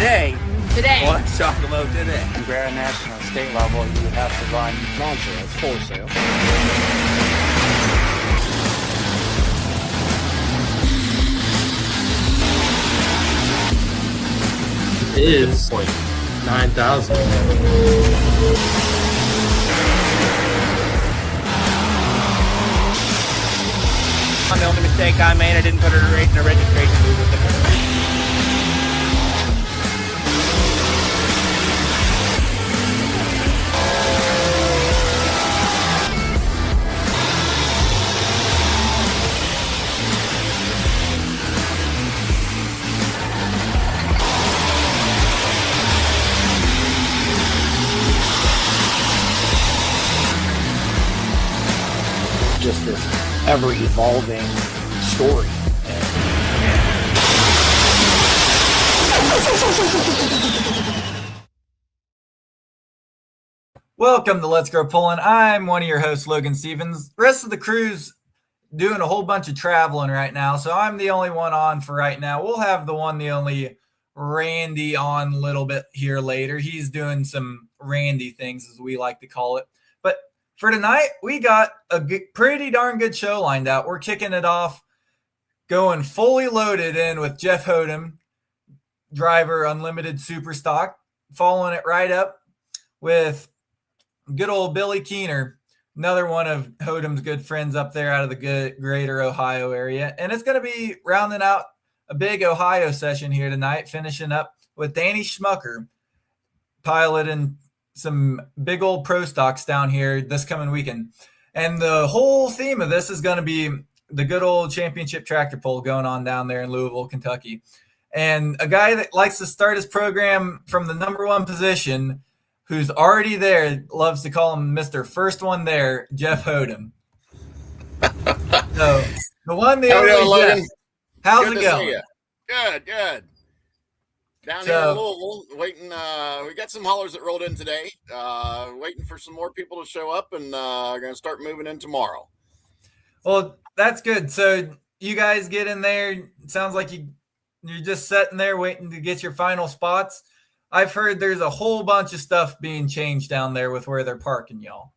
today. One Chocolate today. Compare national state level, you would have to run non-sales, wholesale. Is 9,000. The only mistake I made, I didn't put a rate in the registration booth with it. Just this ever-evolving story. Welcome to Let's Go Pulling. I'm one of your hosts, Logan Stevens. The rest of the crew's doing a whole bunch of traveling right now, so I'm the only one on for right now. We'll have the only Randy on a little bit here later. He's doing some Randy things, as we like to call it. But for tonight, we got a pretty darn good show lined out. We're kicking it off, going fully loaded in with Jeff Hothem, driver, Unlimited Superstock, following it right up with good old Billy Keener, another one of Hothem's good friends up there out of the greater Ohio area. And it's going to be rounding out a big Ohio session here tonight, finishing up with Danny Schmucker piloting some big old pro stocks down here this coming weekend. And the whole theme of this is going to be the good old championship tractor pull going on down there in Louisville, Kentucky. And a guy that likes to start his program from the number one position, who's already there, loves to call him Mr. First One There, Jeff Hothem. So the one, the only Logan. How's it going? Good. Down here in Louisville, waiting. We got some haulers that rolled in today. Waiting for some more people to show up, and going to start moving in tomorrow. Well, that's good. So you guys get in there. It sounds like you're just sitting there waiting to get your final spots. I've heard there's a whole bunch of stuff being changed down there with where they're parking y'all.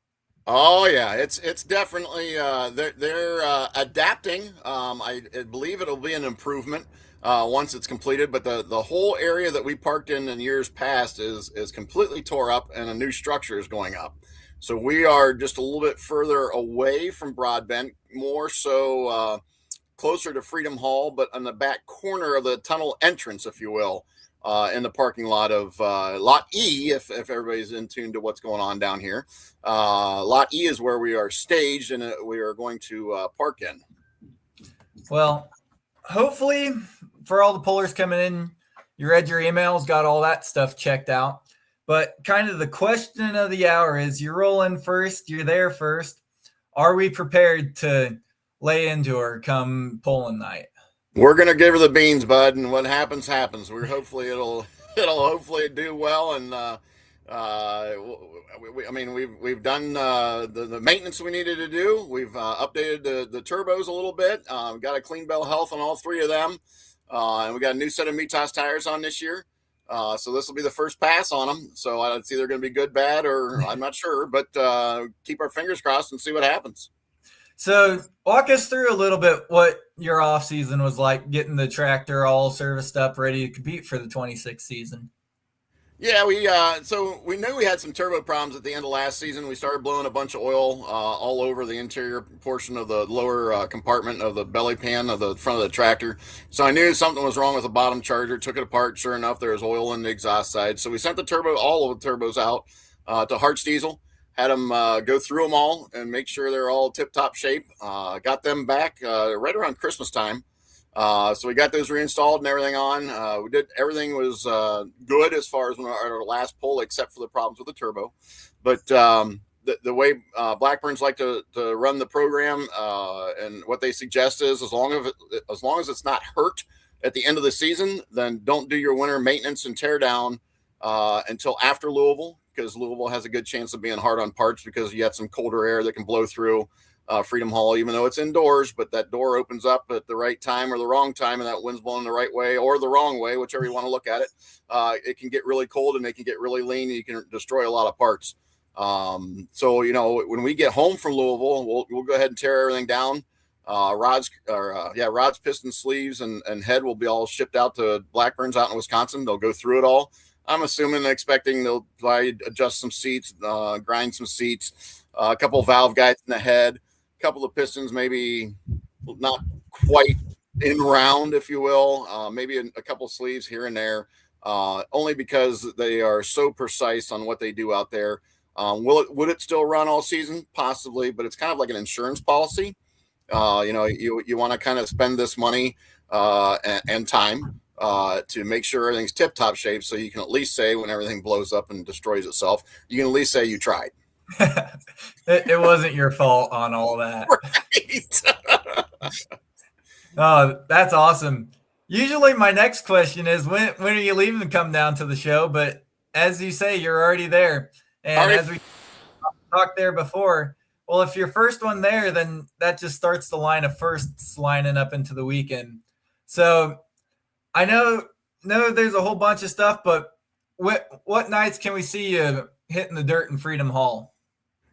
Oh yeah, it's definitely they're adapting. I believe it'll be an improvement once it's completed. But the whole area that we parked in years past is completely tore up, and a new structure is going up. So we are just a little bit further away from Broadbent, more so closer to Freedom Hall, but on the back corner of the tunnel entrance, if you will. In the parking lot of Lot E, if everybody's in tune to what's going on down here. Lot E is where we are staged, and we are going to park in. Well, hopefully for all the pullers coming in, you read your emails, got all that stuff checked out. But kind of the question of the hour is, you're rolling first, you're there first. Are we prepared to lay into her come pulling night? We're gonna give her the beans, bud, and what happens. We're hopefully it'll hopefully do well, and we've done the maintenance we needed to do. We've updated the turbos a little bit. Got a clean bill of health on all three of them, and we got a new set of Mitas tires on this year. So this will be the first pass on them. So it's either going to be good, bad, or I'm not sure, but keep our fingers crossed and see what happens. So walk us through a little bit what your off season was like, getting the tractor all serviced up, ready to compete for the 26th season. Yeah, so we knew we had some turbo problems at the end of last season. We started blowing a bunch of oil all over the interior portion of the lower compartment of the belly pan of the front of the tractor. So I knew something was wrong with the bottom charger. Took it apart. Sure enough, there was oil in the exhaust side. So we sent all of the turbos out to Hart's Diesel. Had them go through them all and make sure they're all tip-top shape. Got them back right around Christmas time. So we got those reinstalled and everything on. Everything was good as far as our last pull, except for the problems with the turbo. But the way Blackburns like to run the program and what they suggest is, as long as it's not hurt at the end of the season, then don't do your winter maintenance and tear down until after Louisville, because Louisville has a good chance of being hard on parts because you have some colder air that can blow through. Freedom Hall, even though it's indoors, but that door opens up at the right time or the wrong time, and that wind's blowing the right way or the wrong way, whichever you want to look at it. It can get really cold and they can get really lean, and you can destroy a lot of parts. So, when we get home from Louisville, we'll go ahead and tear everything down. Rods, pistons, sleeves, and head will be all shipped out to Blackburn's out in Wisconsin. They'll go through it all. I'm assuming, expecting they'll probably adjust some seats, grind some seats, a couple of valve guides in the head, a couple of pistons, maybe not quite in round, if you will, maybe a couple of sleeves here and there, only because they are so precise on what they do out there. Would it still run all season? Possibly, but it's kind of like an insurance policy. You want to kind of spend this money and time to make sure everything's tip-top shape, so you can at least say when everything blows up and destroys itself, you can at least say you tried. It wasn't your fault on all that. Right. Oh, that's awesome. Usually my next question is, when are you leaving to come down to the show? But as you say, you're already there. And as we talked there before, well, if you're first one there, then that just starts the line of firsts lining up into the weekend. So I know there's a whole bunch of stuff, but what nights can we see you hitting the dirt in Freedom Hall?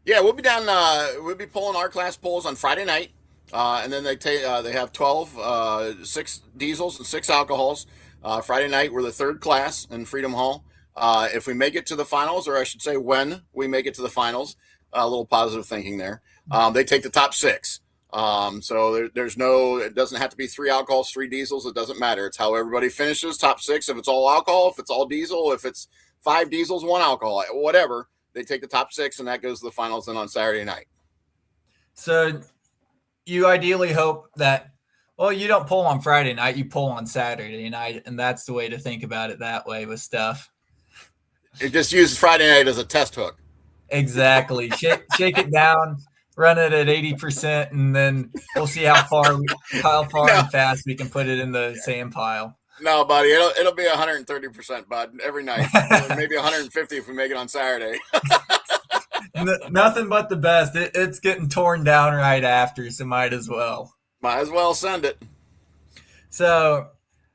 Yeah, we'll be down. We'll be pulling our class pulls on Friday night, and then they have 12, 6 diesels and 6 alcohols. Friday night, we're the third class in Freedom Hall. If we make it to the finals, or I should say when we make it to the finals, a little positive thinking there, they take the top 6. So it doesn't have to be 3 alcohols, 3 diesels. It doesn't matter. It's how everybody finishes, top 6. If it's all alcohol, if it's all diesel, if it's 5 diesels, 1 alcohol, whatever, they take the top 6, and that goes to the finals then on Saturday night. So you ideally hope that, well, you don't pull on Friday night, you pull on Saturday night, and that's the way to think about it that way with stuff. It just uses Friday night as a test hook. Exactly. Shake it down, run it at 80%, and then we'll see how far and fast we can put it in the sand pile. No, buddy, it'll be 130%, bud, every night. Maybe 150 if we make it on Saturday. Nothing but the best. It's getting torn down right after, so might as well. Might as well send it. So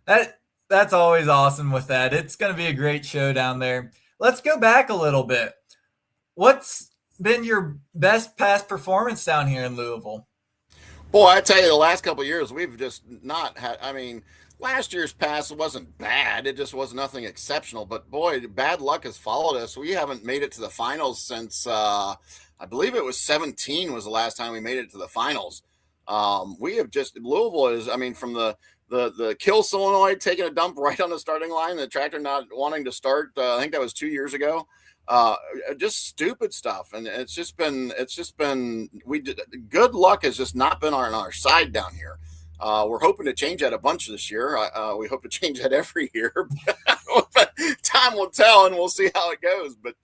that's always awesome with that. It's going to be a great show down there. Let's go back a little bit. What's been your best past performance down here in Louisville? Boy, I tell you, the last couple of years, we've just not had, last year's pass wasn't bad. It just was nothing exceptional. But, boy, bad luck has followed us. We haven't made it to the finals since, I believe it was 17 was the last time we made it to the finals. We have just – Louisville is, from the kill solenoid taking a dump right on the starting line, the tractor not wanting to start, I think that was 2 years ago. Just stupid stuff. And it's just been good luck has just not been on our side down here. We're hoping to change that a bunch this year. We hope to change that every year, but time will tell, and we'll see how it goes. But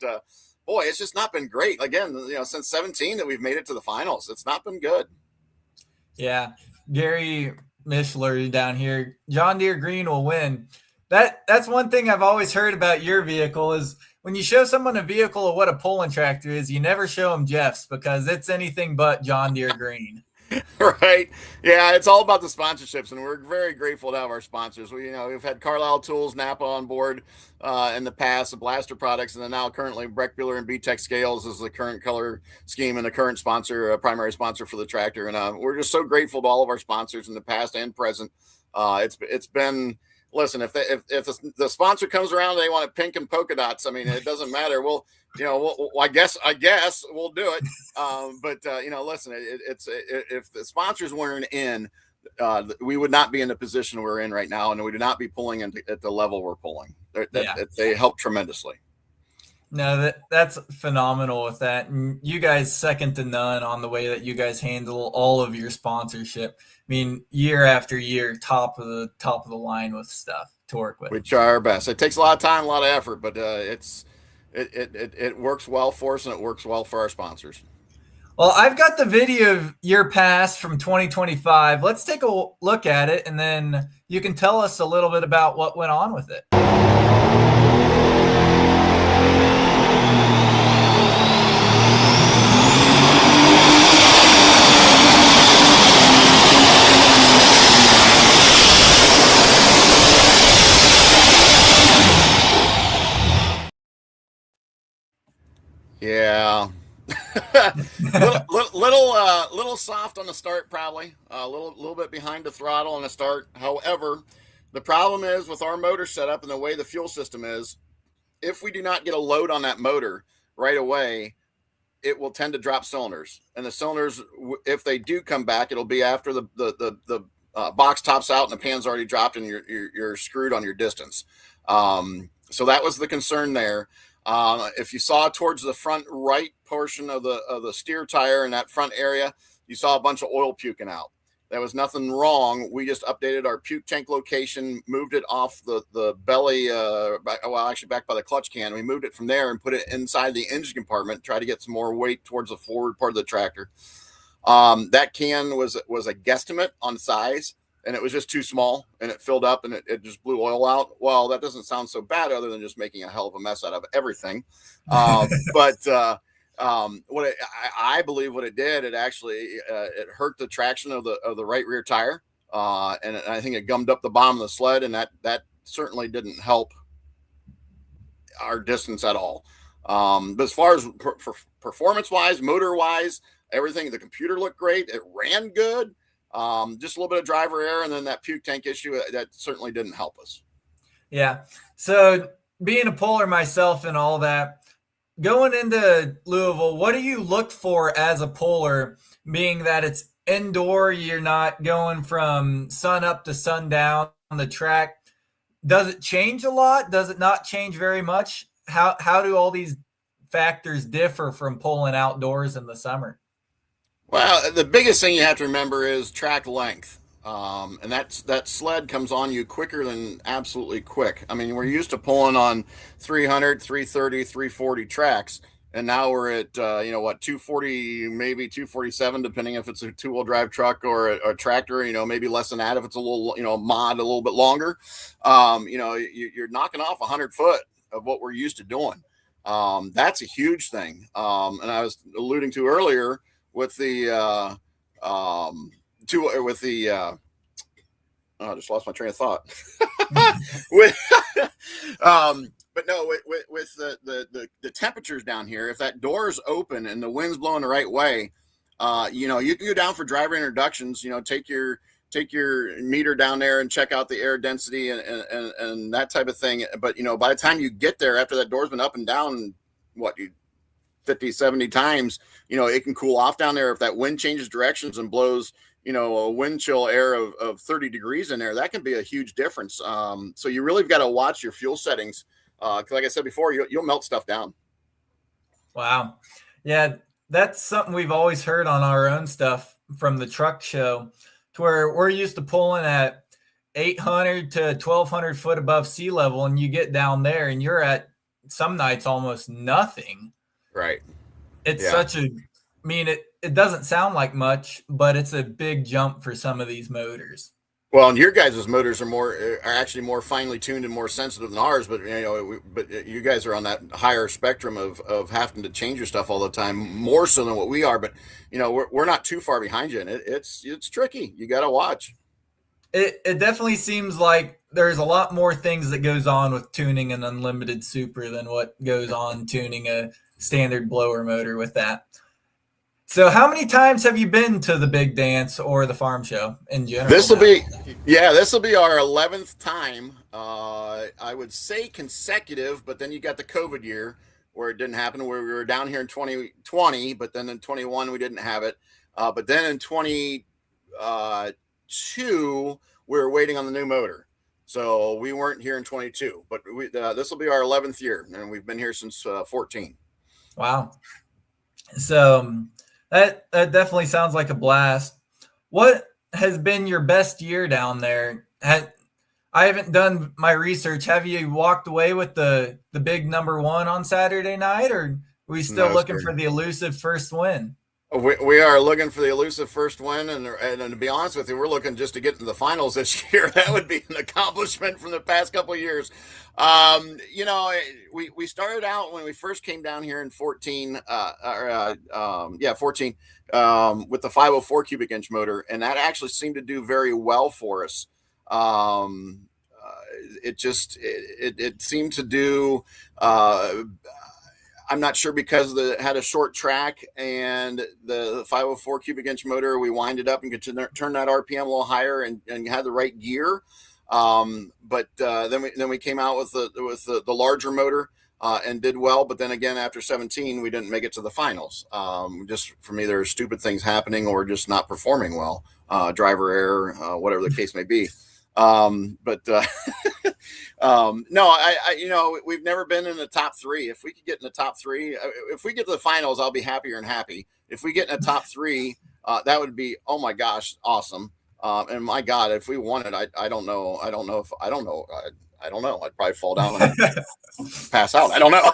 boy, it's just not been great. Again, since 17 that we've made it to the finals, it's not been good. Yeah, Gary Mishler down here, John Deere Green will win. That's one thing I've always heard about your vehicle is when you show someone a vehicle of what a pulling tractor is, you never show them Jeff's because it's anything but John Deere Green. Right. Yeah, it's all about the sponsorships, and we're very grateful to have our sponsors. We've had Carlisle Tools, Napa on board in the past, the Blaster products, and then now currently Breck Bueller and B-Tech Scales is the current color scheme and the current sponsor, primary sponsor for the tractor. And we're just so grateful to all of our sponsors in the past and present. It's been. Listen, if the sponsor comes around and they want it pink and polka dots, it doesn't matter. I guess we'll do it. But listen, if the sponsors weren't in, we would not be in the position we're in right now, and we would not be pulling at the level we're pulling. They help tremendously. No, that's phenomenal with that. And you guys second to none on the way that you guys handle all of your sponsorship. Year after year, top of the line with stuff to work with. We try our best. It takes a lot of time, a lot of effort, but it works well for us, and it works well for our sponsors. Well, I've got the video of your pass from 2025. Let's take a look at it, and then you can tell us a little bit about what went on with it. Yeah. Little soft on the start, probably a little bit behind the throttle on the start. However, the problem is with our motor setup and the way the fuel system is, if we do not get a load on that motor right away, it will tend to drop cylinders. And the cylinders, if they do come back, it'll be after the box tops out and the pan's already dropped and you're screwed on your distance. So that was the concern there. If you saw towards the front right portion of the steer tire in that front area, you saw a bunch of oil puking out. There was nothing wrong. We just updated our puke tank location, moved it off the belly, actually back by the clutch can. We moved it from there and put it inside the engine compartment, try to get some more weight towards the forward part of the tractor. That can was a guesstimate on size, and it was just too small, and it filled up and it just blew oil out. Well, that doesn't sound so bad other than just making a hell of a mess out of everything. I believe what it did, it actually it hurt the traction of the right rear tire, and I think it gummed up the bottom of the sled, and that certainly didn't help our distance at all. But as far as performance wise, motor wise, everything, the computer looked great. It ran good. Just a little bit of driver error, and then that puke tank issue that certainly didn't help us. Yeah. So being a puller myself and all that, going into Louisville, what do you look for as a puller, being that it's indoor, you're not going from sun up to sundown on the track? Does it change a lot? Does it not change very much? How do all these factors differ from pulling outdoors in the summer? Well, the biggest thing you have to remember is track length. And that sled comes on you quicker than absolutely quick. I mean, we're used to pulling on 300, 330, 340 tracks, and now we're at 240, maybe 247, depending if it's a two-wheel drive truck or a tractor. Maybe less than that if it's a little mod a little bit longer. You're knocking off 100 foot of what we're used to doing. That's a huge thing. And I was alluding to earlier with the I just lost my train of thought. But no, with the temperatures down here, if that door is open and the wind's blowing the right way, you can go down for driver introductions. Take your meter down there and check out the air density and that type of thing. But by the time you get there, after that door's been up and down, 50, 70 times, it can cool off down there. If that wind changes directions and blows, a wind chill air of 30 degrees in there, that can be a huge difference. So you really got to watch your fuel settings. Cause like I said before, you'll melt stuff down. Wow. Yeah. That's something we've always heard on our own stuff from the truck show, to where we're used to pulling at 800 to 1200 foot above sea level. And you get down there and you're at some nights almost nothing. Right. It's it doesn't sound like much, but it's a big jump for some of these motors. Well, and your guys' motors are actually more finely tuned and more sensitive than ours, but you guys are on that higher spectrum of having to change your stuff all the time, more so than what we are. But we're not too far behind you, and it's tricky. You got to watch. It definitely seems like there's a lot more things that goes on with tuning an unlimited super than what goes on tuning a standard blower motor with that. So how many times have you been to the big dance or the farm show in general? This will be our 11th time. I would say consecutive, but then you got the COVID year where it didn't happen, where we were down here in 2020, but then in 21 we didn't have it. But then in 22 we were waiting on the new motor, so we weren't here in 22. But this will be our 11th year, and we've been here since 14. Wow. So that definitely sounds like a blast. What has been your best year down there? I haven't done my research. Have you walked away with the big number one on Saturday night, or are we still looking for the elusive first win? We are looking for the elusive first win, and to be honest with you, we're looking just to get into the finals this year. That would be an accomplishment from the past couple of years. We started out when we first came down here in 14, with the 504 cubic inch motor, and that actually seemed to do very well for us. It seemed to do. I'm not sure because it had a short track and the 504 cubic inch motor, we winded up and could turn that RPM a little higher and had the right gear. But then we came out with the larger motor and did well. But then again, after 17, we didn't make it to the finals. Just from either stupid things happening or just not performing well, driver error, whatever the case may be. No, we've never been in the top three. If we could get in the top three, if we get to the finals, I'll be happier and happy. If we get in the top three, that would be, oh my gosh, awesome. And my God, if we won it, I don't know. I'd probably fall down and pass out. I don't know.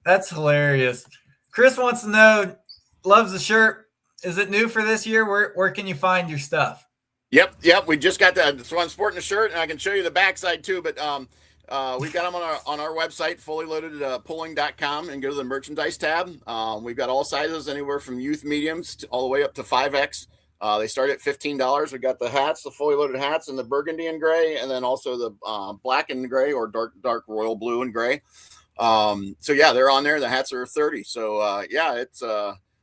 That's hilarious. Chris wants to know, loves the shirt. Is it new for this year? Where can you find your stuff? Yep. We just got that. So I'm sporting the shirt, and I can show you the backside too. But we've got them on our website, fullyloadedpulling.com, and go to the merchandise tab. We've got all sizes, anywhere from youth mediums all the way up to 5X. They start at $15. We got the hats, the fully loaded hats, in the burgundy and gray, and then also the black and gray, or dark royal blue and gray. So yeah, they're on there. The hats are $30. So it's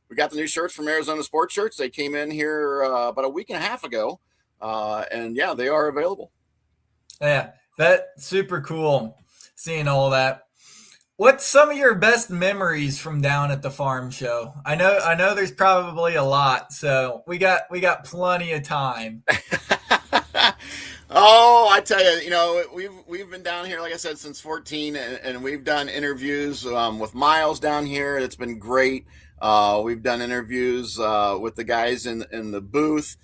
we got the new shirts from Arizona Sports Shirts. They came in here about a week and a half ago. And yeah, they are available. Yeah, that's super cool seeing all that. What's some of your best memories from down at the farm show? I know there's probably a lot, so we got plenty of time. Oh, I tell you, we've been down here, like I said, since 14, and we've done interviews with Miles down here. It's been great. We've done interviews with the guys in the booth.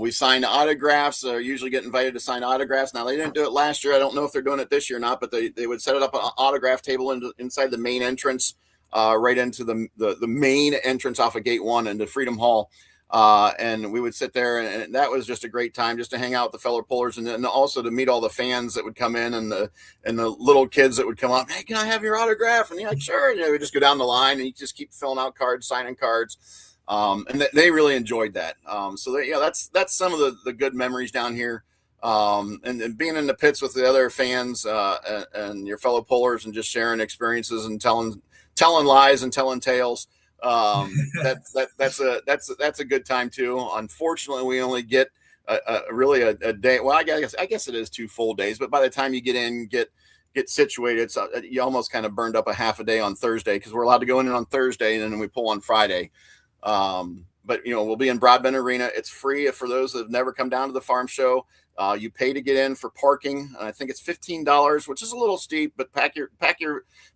We signed autographs. Usually get invited to sign autographs. Now, they didn't do it last year. I don't know if they're doing it this year or not, but they would set it up an autograph table inside the main entrance, right into the main entrance off of Gate 1 into Freedom Hall. And we would sit there, and that was just a great time just to hang out with the fellow pullers, and also to meet all the fans that would come in, and the little kids that would come up. Hey, can I have your autograph? And you're like, sure. And we just go down the line, and you just keep filling out cards, signing cards. And they really enjoyed that. That's some of the good memories down here. And being in the pits with the other fans, and your fellow pullers, and just sharing experiences and telling lies and telling tales. That's a good time too. Unfortunately, we only get a day. Well, I guess it is 2 full days, but by the time you get situated, so you almost kind of burned up a half a day on Thursday, because we're allowed to go in on Thursday, and then we pull on Friday. But we'll be in Broadbent Arena. It's free for those that have never come down to the farm show. You pay to get in for parking. I think it's $15, which is a little steep, but pack your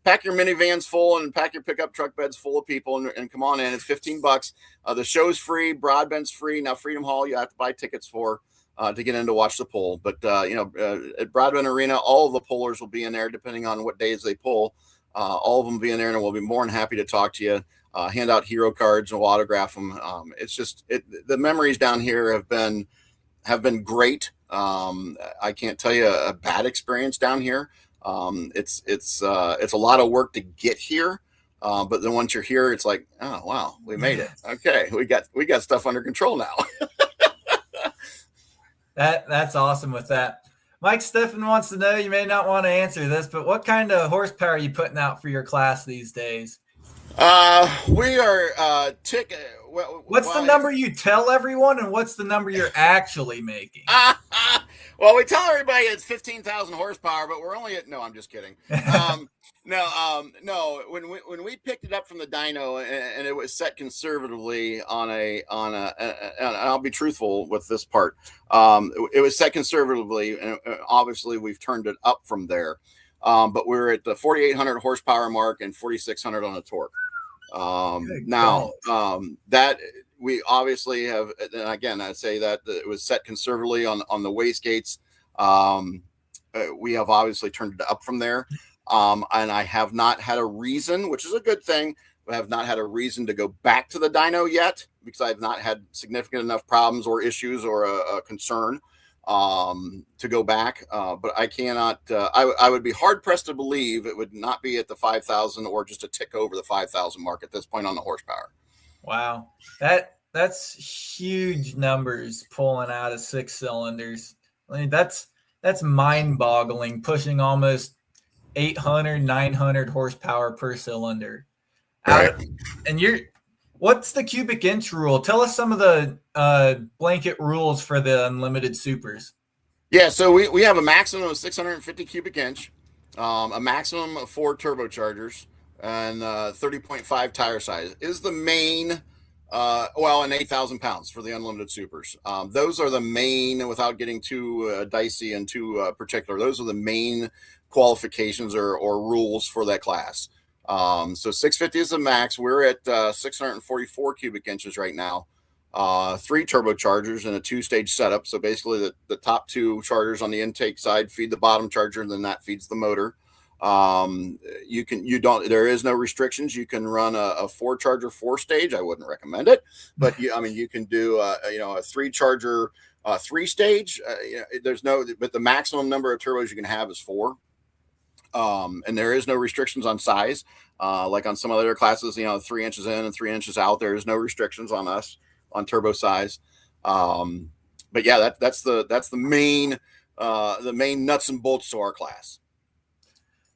minivans full and pack your pickup truck beds full of people and come on in. It's $15. The show's free. Broadbent's free. Now, Freedom Hall, you have to buy tickets for to get in to watch the pull. But at Broadbent Arena, all of the pullers will be in there, depending on what days they pull. All of them will be in there, and we'll be more than happy to talk to you. Hand out hero cards, and we'll autograph them. It's just the memories down here have been great. I can't tell you a bad experience down here. It's a lot of work to get here, but then once you're here, it's like, oh wow, we made it. Okay, we got stuff under control now. That's awesome with that. Mike Steffen wants to know, you may not want to answer this, but what kind of horsepower are you putting out for your class these days? We are what's the number you tell everyone, and what's the number you're actually making? Well, we tell everybody it's 15,000 horsepower, but we're only at, no, I'm just kidding. No, when we picked it up from the dyno, and it was set conservatively on a and I'll be truthful with this part. It was set conservatively, and obviously we've turned it up from there. But we're at the 4,800 horsepower mark and 4,600 on the torque. Now, that we obviously have, and again, I say that it was set conservatively on the wastegates. We have obviously turned it up from there. And I have not had a reason, which is a good thing. I have not had a reason to go back to the dyno yet, because I've not had significant enough problems or issues or a concern to go back. But I cannot, I would be hard pressed to believe it would not be at the 5,000 or just a tick over the 5,000 mark at this point on the horsepower. Wow. That's huge numbers pulling out of 6 cylinders. I mean, that's mind boggling, pushing almost 800, 900 horsepower per cylinder. Right. What's the cubic inch rule? Tell us some of the blanket rules for the unlimited supers. Yeah, so we have a maximum of 650 cubic inch, a maximum of 4 turbochargers, and 30.5 tire size is the main, and 8,000 pounds for the unlimited supers. Those are the main, without getting too dicey and too particular, those are the main qualifications or rules for that class. So 650 is the max. We're at 644 cubic inches right now. 3 turbochargers and a 2-stage setup. So basically the top 2 chargers on the intake side feed the bottom charger, and then that feeds the motor. There is no restrictions. You can run a 4 charger 4-stage. I wouldn't recommend it, but you can do a 3 charger 3-stage. But the maximum number of turbos you can have is 4. And there is no restrictions on size. Like on some other classes, 3 inches in and 3 inches out, there is no restrictions on us on turbo size. But yeah, that's the main nuts and bolts to our class.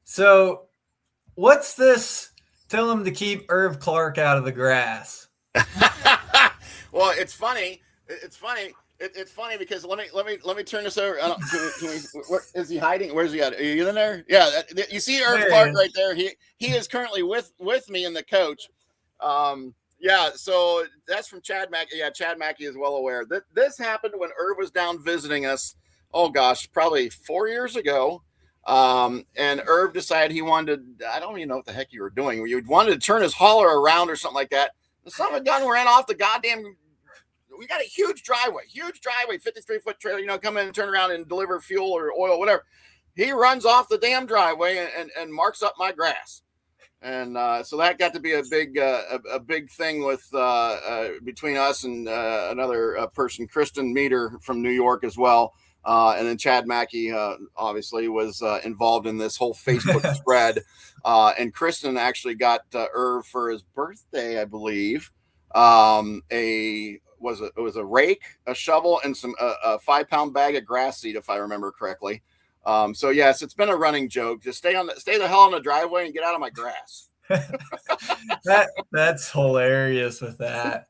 So what's this? Tell him to keep Irv Clark out of the grass. Well, it's funny. It's funny because let me turn this over. Where is he hiding? Where's he at? Are you in there? Yeah, you see Irv Clark right there. He is currently with me and the coach. Yeah, so that's from Chad Mackey. Yeah, Chad Mackey is well aware. This happened when Irv was down visiting us. Oh gosh, probably 4 years ago. And Irv decided he wanted to, I don't even know what the heck you were doing. You wanted to turn his hauler around or something like that. The son of a gun ran off the goddamn. We got a huge driveway, 53-foot trailer, come in and turn around and deliver fuel or oil, whatever. He runs off the damn driveway and marks up my grass. And so that got to be a big thing with between us and another person, Kristen Meter from New York as well. And then Chad Mackey obviously was involved in this whole Facebook thread. And Kristen actually got Irv for his birthday, I believe. It was a rake, a shovel, and a 5-pound bag of grass seed, if I remember correctly. So yes, it's been a running joke. Just stay the hell on the driveway and get out of my grass. That's hilarious with that.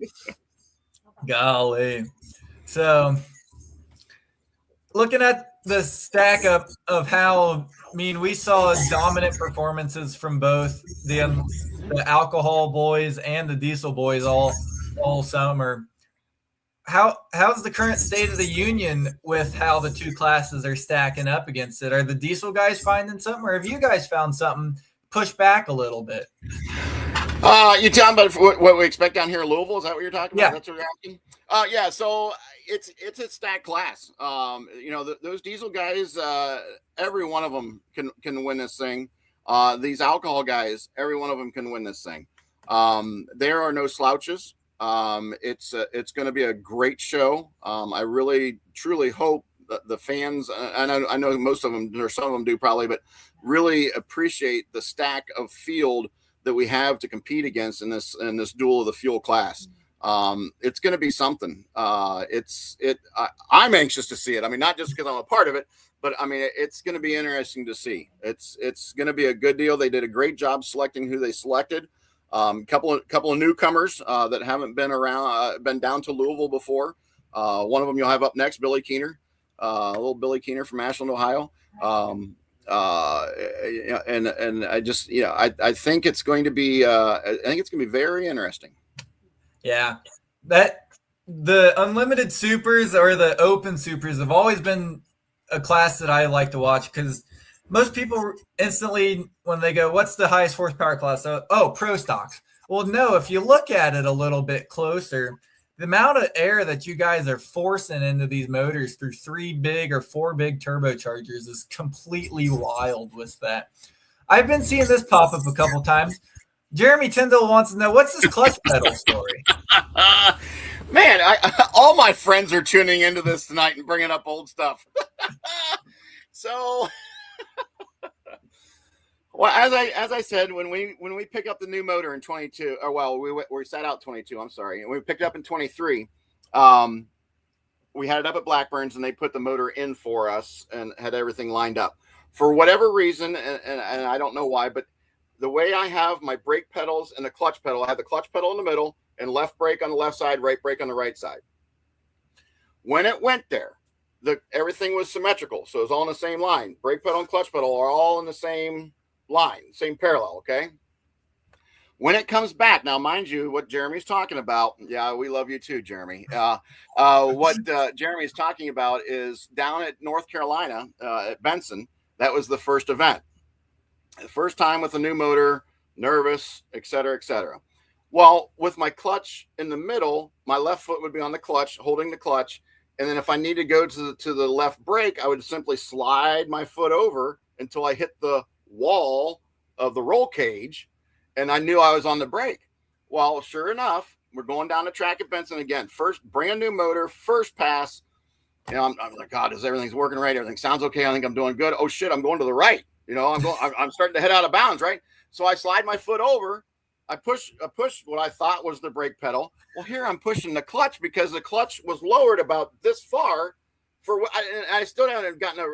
Golly. So looking at the stack up of how, we saw dominant performances from both the alcohol boys and the diesel boys all summer. How's the current state of the union with how the 2 classes are stacking up against it? Are the diesel guys finding something, or have you guys found something push back a little bit? You talking about what we expect down here in Louisville? Is that what you're talking about? Yeah. That's what you're asking? Yeah. So it's a stacked class. Those diesel guys, every one of them can win this thing. These alcohol guys, every one of them can win this thing. There are no slouches. It's going to be a great show. I really truly hope that the fans, I know most of them, or some of them do probably, but really appreciate the stack of field that we have to compete against in this duel of the fuel class. It's going to be something. I'm anxious to see it. Not just because I'm a part of it, but it's going to be interesting to see. It's going to be a good deal. They did a great job selecting who they selected. Couple of newcomers that haven't been down to Louisville before. One of them you'll have up next, Billy Keener, little Billy Keener from Ashland, Ohio. And I just, I think it's going to be, very interesting. Yeah, that the unlimited supers or the open supers have always been a class that I like to watch, because most people instantly, when they go, what's the highest horsepower class? Pro stocks. Well, no, if you look at it a little bit closer, the amount of air that you guys are forcing into these motors through 3 big or 4 big turbochargers is completely wild with that. I've been seeing this pop up a couple times. Jeremy Tyndall wants to know, what's this clutch pedal story? Man, all my friends are tuning into this tonight and bringing up old stuff. So, well, as I said, when we pick up the new motor in 22, we sat out 22. I'm sorry, and we picked it up in 23. We had it up at Blackburn's, and they put the motor in for us and had everything lined up. For whatever reason, and I don't know why, but the way I have my brake pedals and the clutch pedal, I have the clutch pedal in the middle and left brake on the left side, right brake on the right side. When it went there, everything was symmetrical. So it was all in the same line. Brake pedal and clutch pedal are all in the same line, same parallel, okay? When it comes back, now, mind you, what Jeremy's talking about, yeah, we love you too, Jeremy. What Jeremy's talking about is down at North Carolina, at Benson, that was the first event. The first time with a new motor, nervous, et cetera, et cetera. Well, with my clutch in the middle, my left foot would be on the clutch, holding the clutch. And then if I need to go to the left brake, I would simply slide my foot over until I hit the wall of the roll cage. And I knew I was on the brake. Well, sure enough, we're going down the track at Benson again. First, brand new motor, first pass. You know, I'm like, God, everything's working right? Everything sounds okay. I think I'm doing good. Oh shit, I'm going to the right. You know, I'm starting to head out of bounds, right? So I slide my foot over. I push what I thought was the brake pedal. Well, here I'm pushing the clutch because the clutch was lowered about this far. I still haven't gotten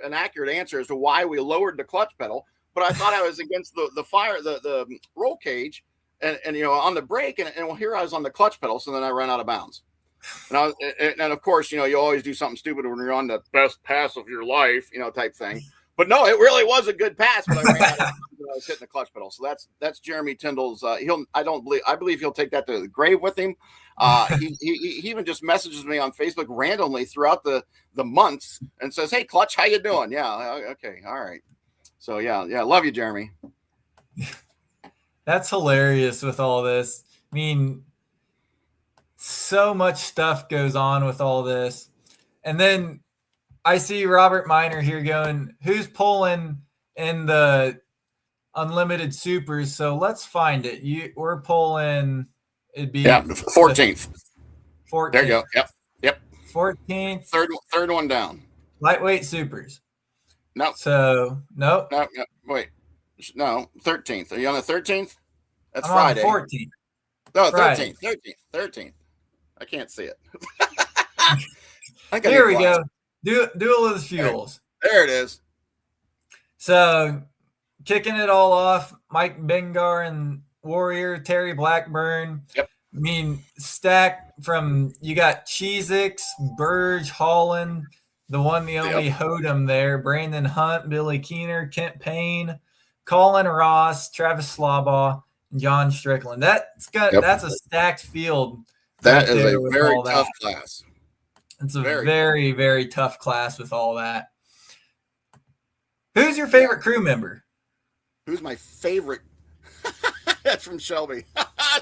an accurate answer as to why we lowered the clutch pedal. But I thought I was against the roll cage and you know, on the brake. And well, here I was on the clutch pedal. So then I ran out of bounds. And of course, you know, you always do something stupid when you're on the best pass of your life, you know, type thing. But no, it really was a good pass. But I ran out of bounds when I was hitting the clutch pedal. So that's Jeremy Tyndall's. I believe he'll take that to the grave with him. He even just messages me on Facebook randomly throughout the months and says, "Hey, Clutch, how you doing?" Yeah, okay, all right. So yeah, love you, Jeremy. That's hilarious with all this. I mean, so much stuff goes on with all this. And then I see Robert Miner here going, who's pulling in the unlimited supers? So let's find it. We're pulling, it'd be 14th. 14th. There you go. Yep. 14th. Third one down. Lightweight supers. No. So, nope. No, wait. No, 13th. Are you on the 13th? That's I'm Friday. on the 14th. No, Friday. 13th. I can't see it. Here we go. Duel of the Fuels. There it is. So, kicking it all off, Mike Bengar and Warrior, Terry Blackburn. Yep. I mean, stack from, you got Cheezix, Burge, Holland, the one, the only Hothem there, Brandon Hunt, Billy Keener, Kent Payne, Colin Ross, Travis Slaubaugh, and John Strickland. That's a stacked field. That is a very tough class. It's a very, very tough class with all that. Who's your favorite crew member? Who's my favorite? That's from Shelby.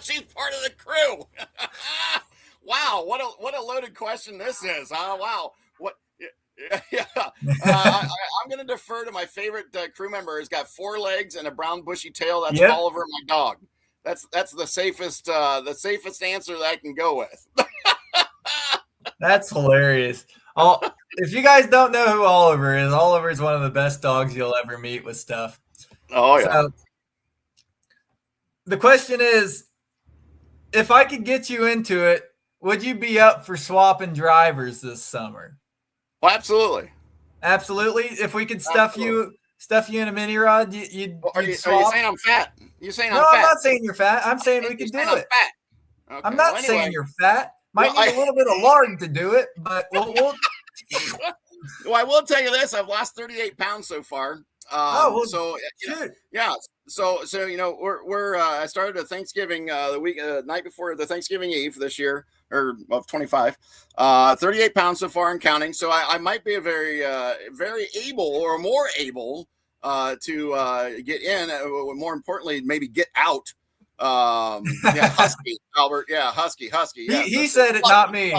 She's part of the crew. Wow, what a loaded question this is. Wow. What? Yeah. I'm going to defer to my favorite crew member. He's got 4 legs and a brown bushy tail. That's Oliver, my dog. That's the safest answer that I can go with. That's hilarious. If you guys don't know who Oliver is one of the best dogs you'll ever meet with stuff. Oh yeah. So, the question is, if I could get you into it, would you be up for swapping drivers this summer? Well, absolutely. Absolutely. If we could stuff you in a mini rod, you'd Are you swap. saying I'm fat? You saying No, I'm fat? I'm not saying you're fat. I'm saying we could do it. Okay. I'm not saying you're fat. Might need a little bit of lard to do it, but we'll Well, I will tell you this: I've lost 38 pounds so far. So you know, we're I started a Thanksgiving the night before the Thanksgiving Eve this year, or of 25, 38 pounds so far and counting. So I might be a very able or more able to get in. More importantly, maybe get out. Husky Albert. Yeah, Husky. Yeah, he said it, not me.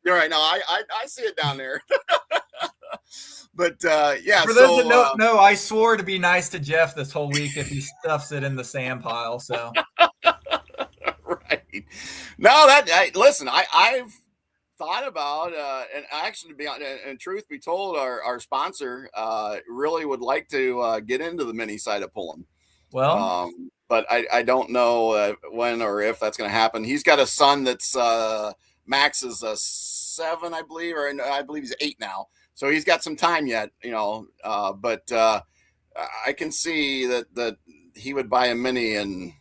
You're right. No, I see it down there. But yeah. For those that don't know, I swore to be nice to Jeff this whole week if he stuffs it in the sand pile. So. Right. No, listen. I've thought about and actually, to be honest, and truth be told, our sponsor really would like to get into the mini side of pulling. Well. But I don't know when or if that's going to happen. He's got a son that's Max is 7, I believe, or I believe he's 8 now. So he's got some time yet, but I can see that he would buy a Mini and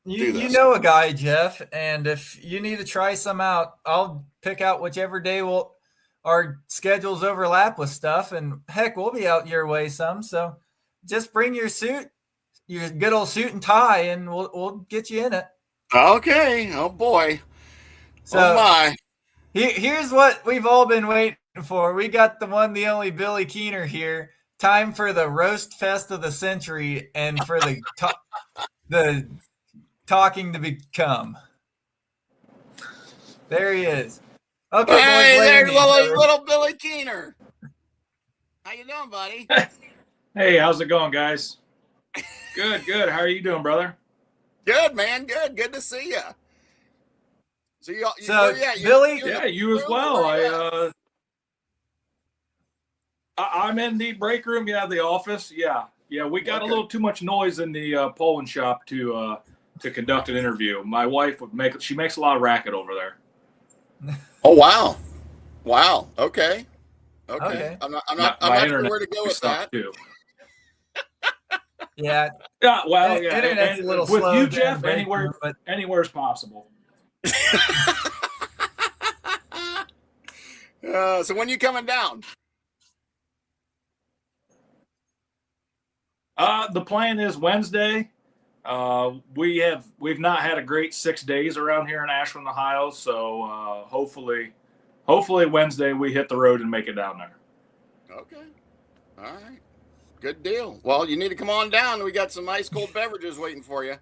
you know a guy, Jeff, and if you need to try some out, I'll pick out whichever day our schedules overlap with stuff, and heck, we'll be out your way some. So just bring your suit, your good old suit and tie, and we'll get you in it. Okay. Oh boy. So oh my. Here's what we've all been waiting for. We got the one, the only Billy Keener here. Time for the roast fest of the century, and for the talking to become. There he is. Okay, hey boys, there, little Billy Keener. How you doing, buddy? Hey, how's it going, guys? Good. How are you doing, brother? Good, man. Good to see you. Billy, you as well. I'm in the break room. Yeah, the office. Yeah. We got a little too much noise in the polling shop to conduct an interview. My wife makes a lot of racket over there. Oh wow. Okay. I'm not sure where to go with that. Too. Yeah. Well, yeah. Internet's a little with slow you, Jeff, anywhere is possible. So when you coming down? The plan is Wednesday. We've not had a great 6 days around here in Ashland, Ohio. So hopefully Wednesday we hit the road and make it down there. Okay. All right. Good deal. Well, you need to come on down. We got some ice cold beverages waiting for you.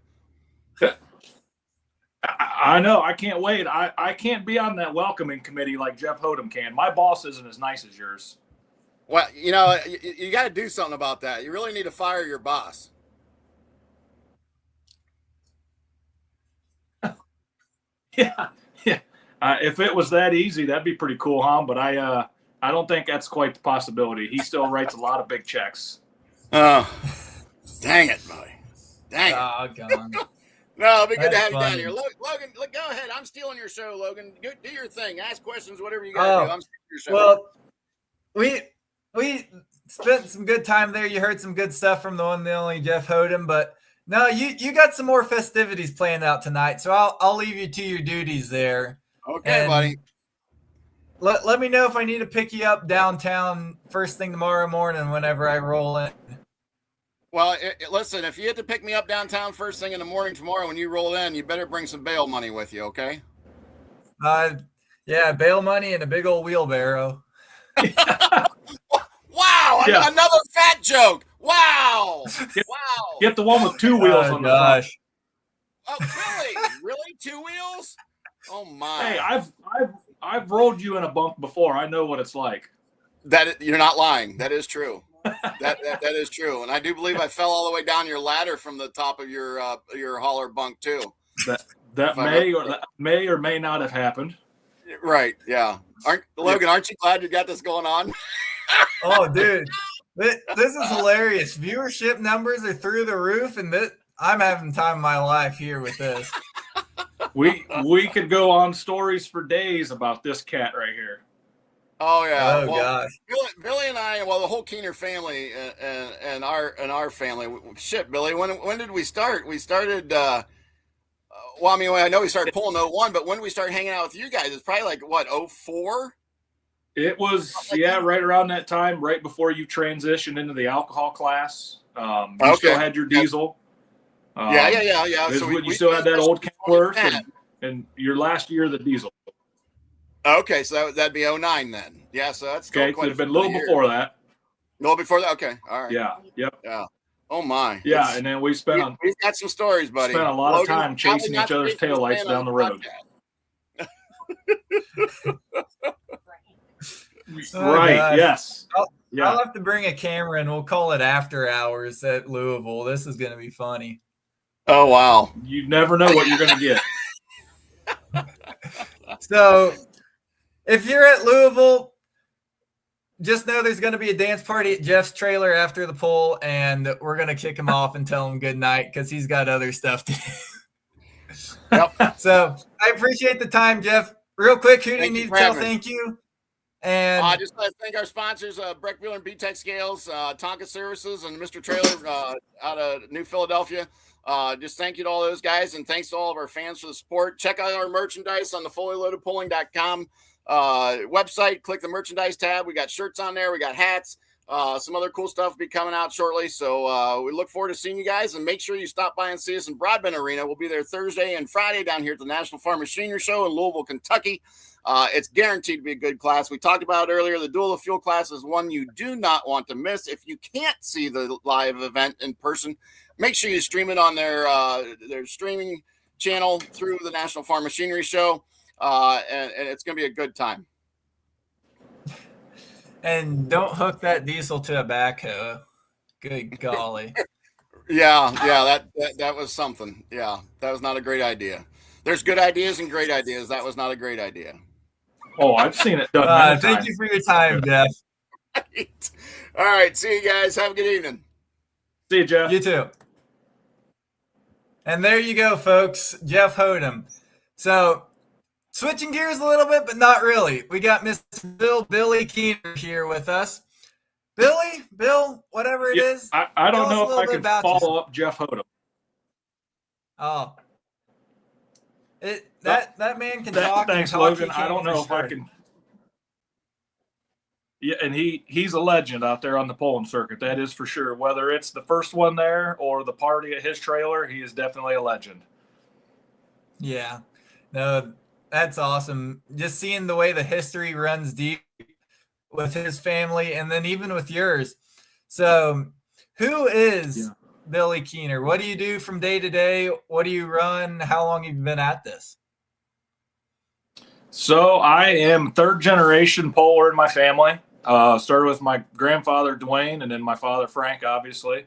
I know. I can't wait. I can't be on that welcoming committee like Jeff Hothem can. My boss isn't as nice as yours. Well, you got to do something about that. You really need to fire your boss. Yeah. If it was that easy, that'd be pretty cool, huh? But I don't think that's quite the possibility. He still writes a lot of big checks. Oh, dang it, buddy. Dang it. No, it'll be good to have funny. you down here. Logan, go ahead. I'm stealing your show, Logan. Do your thing. Ask questions, whatever you got to do. I'm stealing your show. Well, we spent some good time there. You heard some good stuff from the one, the only Jeff Hothem, but no, you got some more festivities planned out tonight, so I'll leave you to your duties there. Okay, and buddy. Let me know if I need to pick you up downtown first thing tomorrow morning whenever I roll in. Well, listen, if you have to pick me up downtown first thing in the morning tomorrow when you roll in, you better bring some bail money with you, okay? Yeah, bail money and a big old wheelbarrow. Wow, Yeah. Another fat joke. Wow. Get the one with two wheels on the front. Oh, really? Really? 2 wheels? Oh my. Hey, I've rolled you in a bunk before. I know what it's like. You're not lying. That is true. That is true. And I do believe I fell all the way down your ladder from the top of your hauler bunk too. That may or may not have happened. Right. Yeah. Logan, aren't you glad you got this going on? Oh, dude. This is hilarious. Viewership numbers are through the roof, and I'm having time of my life here with this. We could go on stories for days about this cat right here. Oh yeah. Oh gosh. Billy and I, the whole Keener family and our family. Shit, Billy. When did we start? We started. I know we started pulling 01, but when did we start hanging out with you guys? It's probably like what 04. It was right around that time, right before you transitioned into the alcohol class. You still had your diesel. Yeah. So you still had that old Kenworth and your last year of the diesel. Okay, so that'd be 09 then. Yeah, so that's okay. So it'd been a little before that. A little before that. Okay, all right. Yeah. Yep. Yeah. Oh my. Yeah, and then we've got some stories, buddy. Spent a lot of time chasing each other's taillights down the road. Right. Gosh. Yes. I'll have to bring a camera and we'll call it After Hours at Louisville. This is going to be funny. Oh wow. You never know what you're going to get. So, if you're at Louisville, just know there's going to be a dance party at Jeff's trailer after the poll, and we're going to kick him off and tell him good night because he's got other stuff to do. Yep. So, I appreciate the time, Jeff. Real quick, who do you need to tell thank you? And Just thank our sponsors, Breck Wheeler and B-Tech Scales, Tonka Services, and Mr. Trailer out of New Philadelphia. Just thank you to all those guys, and thanks to all of our fans for the support. Check out our merchandise on the fullyloadedpulling.com website. Click the merchandise tab. We got shirts on there. We got hats. Some other cool stuff will be coming out shortly. So we look forward to seeing you guys, and make sure you stop by and see us in Broadbent Arena. We'll be there Thursday and Friday down here at the National Farm Machinery Show in Louisville, Kentucky. It's guaranteed to be a good class. We talked about earlier, the Duel of Fuel class is one you do not want to miss. If you can't see the live event in person, make sure you stream it on their streaming channel through the National Farm Machinery Show, and it's going to be a good time. And don't hook that diesel to a backhoe. Good golly. Yeah, that was something. Yeah, that was not a great idea. There's good ideas and great ideas. That was not a great idea. Oh, I've seen it done. Many Thank times. you for your time, Jeff. Right. All right, see you guys. Have a good evening. See you, Jeff. You too. And there you go, folks. Jeff Hothem. So, switching gears a little bit, but not really. We got Mr. Billy Keener here with us. Bill, whatever it is. I don't know if I can follow yourself. up Jeff Hothem. Oh. That man can talk. Thanks, talk, Logan. I don't know if I can. Yeah, and he's a legend out there on the pulling circuit. That is for sure. Whether it's the first one there or the party at his trailer, he is definitely a legend. Yeah. No, that's awesome. Just seeing the way the history runs deep with his family and then even with yours. So, who is Billy Keener? What do you do from day to day? What do you run? How long have you been at this? So I am third generation poller in my family. Started with my grandfather, Dwayne, and then my father, Frank, obviously.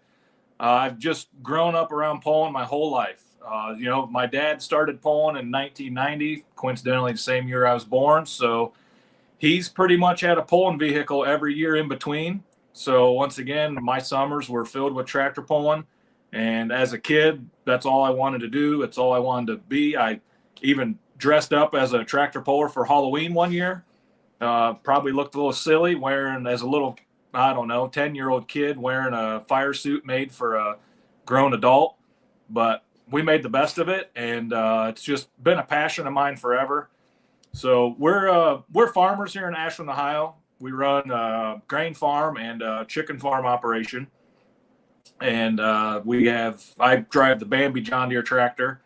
I've just grown up around pulling my whole life. My dad started pulling in 1990, coincidentally the same year I was born. So he's pretty much had a pulling vehicle every year in between. So once again, my summers were filled with tractor pulling. And as a kid, that's all I wanted to do. It's all I wanted to be. I even dressed up as a tractor puller for Halloween one year. Probably looked a little silly wearing, as a little, 10-year-old kid wearing a fire suit made for a grown adult. But we made the best of it, and it's just been a passion of mine forever. So we're farmers here in Ashland, Ohio. We run a grain farm and a chicken farm operation. And I drive the Bambi John Deere tractor.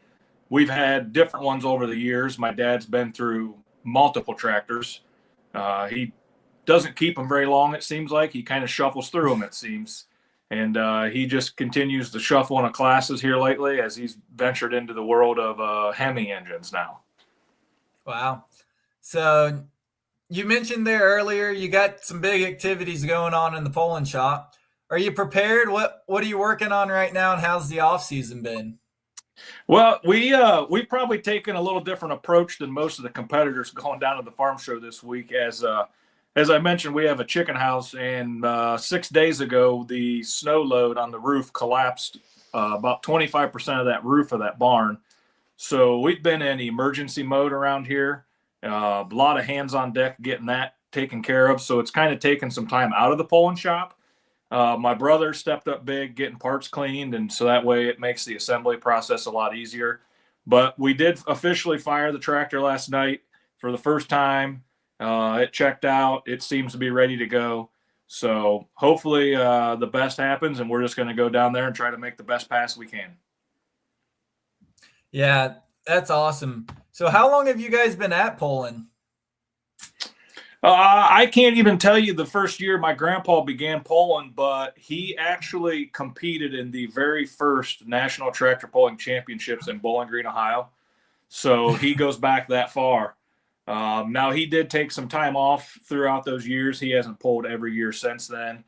We've had different ones over the years. My dad's been through multiple tractors. He doesn't keep them very long, it seems like. He kind of shuffles through them, it seems. And he just continues to shuffle into classes here lately as he's ventured into the world of Hemi engines now. Wow. So you mentioned there earlier you got some big activities going on in the pulling shop. Are you prepared? What are you working on right now, and how's the off season been? Well, we've probably taken a little different approach than most of the competitors going down to the farm show this week. As I mentioned, we have a chicken house, and 6 days ago, the snow load on the roof collapsed about 25% of that roof of that barn. So we've been in emergency mode around here. A lot of hands on deck getting that taken care of. So it's kind of taken some time out of the pulling shop. My brother stepped up big, getting parts cleaned, and so that way it makes the assembly process a lot easier. But we did officially fire the tractor last night for the first time. It checked out. It seems to be ready to go. So hopefully the best happens, and we're just going to go down there and try to make the best pass we can. Yeah, that's awesome. So how long have you guys been at pulling? I can't even tell you the first year my grandpa began pulling, but he actually competed in the very first National Tractor Pulling Championships in Bowling Green, Ohio. So he goes back that far. Now, he did take some time off throughout those years. He hasn't pulled every year since then.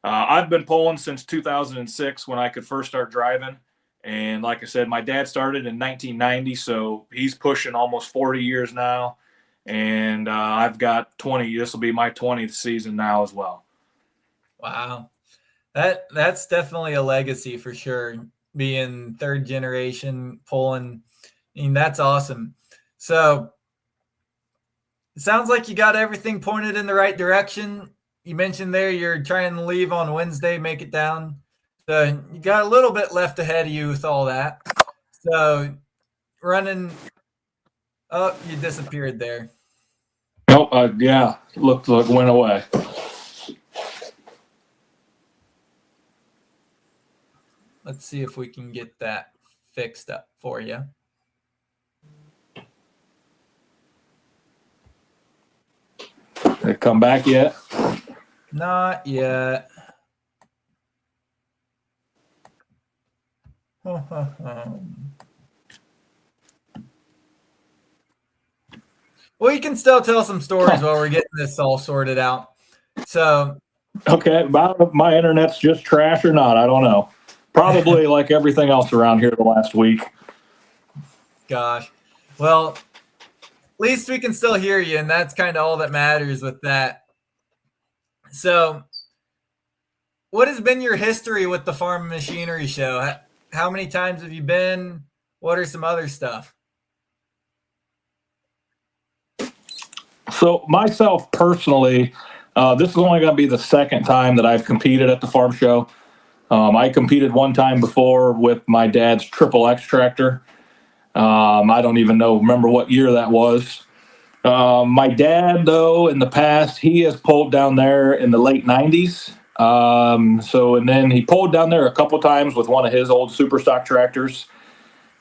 I've been pulling since 2006 when I could first start driving. And like I said, my dad started in 1990, so he's pushing almost 40 years now. And I've got 20. This will be my 20th season now as well. Wow. That's definitely a legacy for sure. Being third generation pulling. I mean, that's awesome. So It sounds like you got everything pointed in the right direction. You mentioned there you're trying to leave on Wednesday, make it down. So you got a little bit left ahead of you with all that. So running oh, you disappeared there. Oh, yeah. Look, went away. Let's see if we can get that fixed up for you. They come back yet? Not yet. Well, you can still tell some stories while we're getting this all sorted out. So, Okay, my internet's just trash or not, I don't know. Probably like everything else around here the last week. gosh. Well, at least we can still hear you, and that's kind of all that matters with that. So, what has been your history with the Farm Machinery Show? How many times have you been? What are some other stuff? So myself personally, this is only going to be the second time that I've competed at the farm show. I competed one time before with my dad's Triple X tractor. I don't even remember what year that was. My dad, though, in the past, he has pulled down there in the late 90s. And then he pulled down there a couple times with one of his old super stock tractors.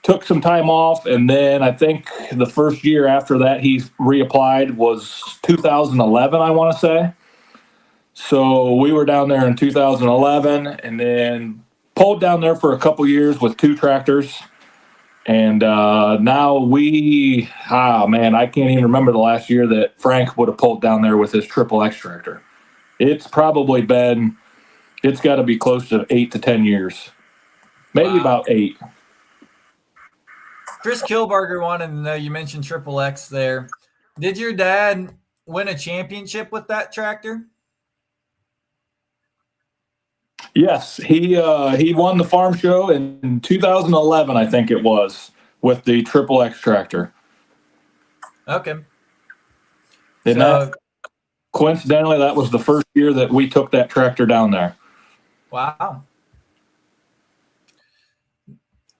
Took some time off, and then I think the first year after that he reapplied was 2011, I want to say. So we were down there in 2011, and then pulled down there for a couple years with two tractors. And now I can't even remember the last year that Frank would have pulled down there with his Triple X tractor. It's got to be close to 8 to 10 years, maybe about 8. Chris Kilbarger wanted to know, you mentioned Triple X there. Did your dad win a championship with that tractor? Yes, he won the farm show in 2011, I think it was, with the Triple X tractor. Okay. Coincidentally, that was the first year that we took that tractor down there. Wow.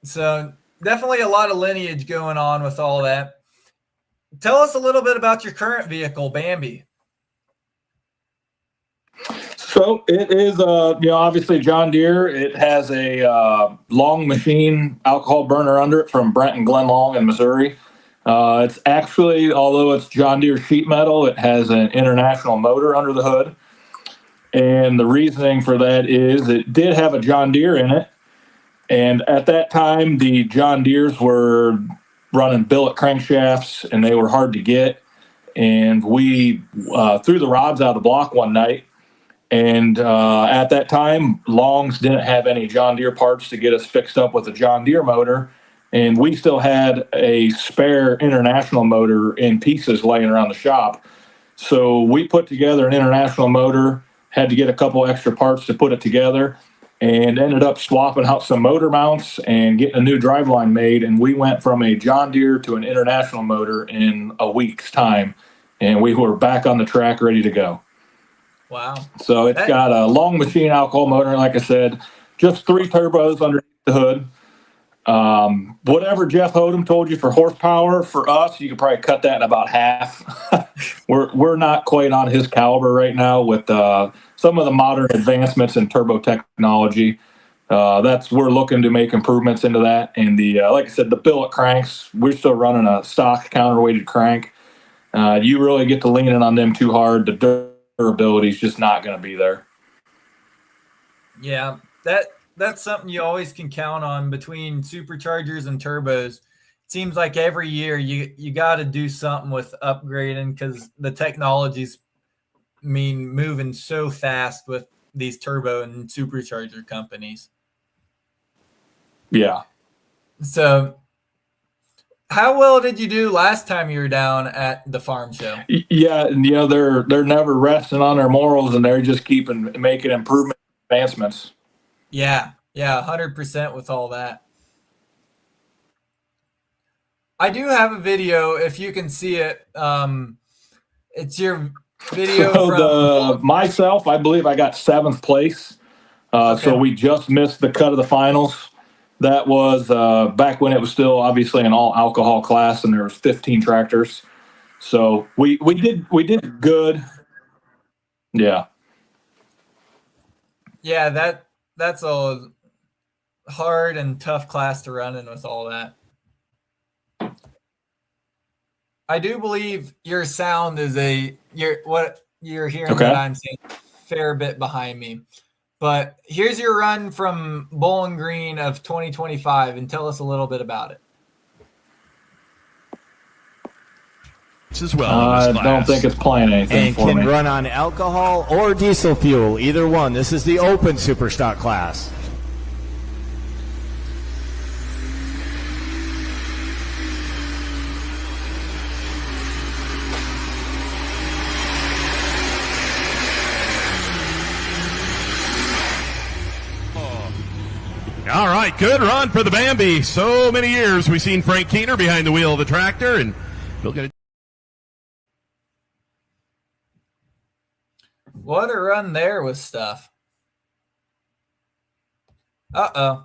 So definitely a lot of lineage going on with all that. Tell us a little bit about your current vehicle, Bambi. So it is, obviously John Deere. It has a long machine alcohol burner under it from Brent and Glen Long in Missouri. It's actually, although it's John Deere sheet metal, it has an international motor under the hood. And the reasoning for that is it did have a John Deere in it. And at that time, the John Deeres were running billet crankshafts, and they were hard to get. And we threw the rods out of the block one night. And at that time, Longs didn't have any John Deere parts to get us fixed up with a John Deere motor. And we still had a spare international motor in pieces laying around the shop. So we put together an international motor, had to get a couple extra parts to put it together, and ended up swapping out some motor mounts and getting a new driveline made. And we went from a John Deere to an international motor in a week's time. And we were back on the track ready to go. Wow. So it's got a long machine alcohol motor, like I said, just 3 turbos underneath the hood. Whatever Jeff Hothem told you for horsepower, for us, you could probably cut that in about half. We're not quite on his caliber right now with some of the modern advancements in turbo technology. We're looking to make improvements into that. And like I said, the billet cranks, we're still running a stock counterweighted crank. You really get to leaning on them too hard. The durability is just not going to be there. Yeah, that's something you always can count on between superchargers and turbos. It seems like every year you got to do something with upgrading because the technologies moving so fast with these turbo and supercharger companies. Yeah. So how well did you do last time you were down at the farm show? Yeah, and they're never resting on their morals, and they're just making advancements. Yeah, 100% with all that. I do have a video, if you can see it. It's your video So from myself, I believe I got 7th place. Okay. So we just missed the cut of the finals. That was back when it was still obviously an all alcohol class, and there was 15 tractors. So we did good. Yeah. Yeah, that's a hard and tough class to run in with all that. I do believe your sound is what you're hearing Okay. that I'm saying a fair bit behind me. But here's your run from Bowling Green of 2025, and tell us a little bit about it. As well in I this class. don't think it's playing anything And for can me. run on alcohol or diesel fuel, either one. This is the open Superstock class. All right, good run for the Bambi. So many years we've seen Frank Keener behind the wheel of the tractor, and we'll get it. What a run there with stuff. Uh-oh.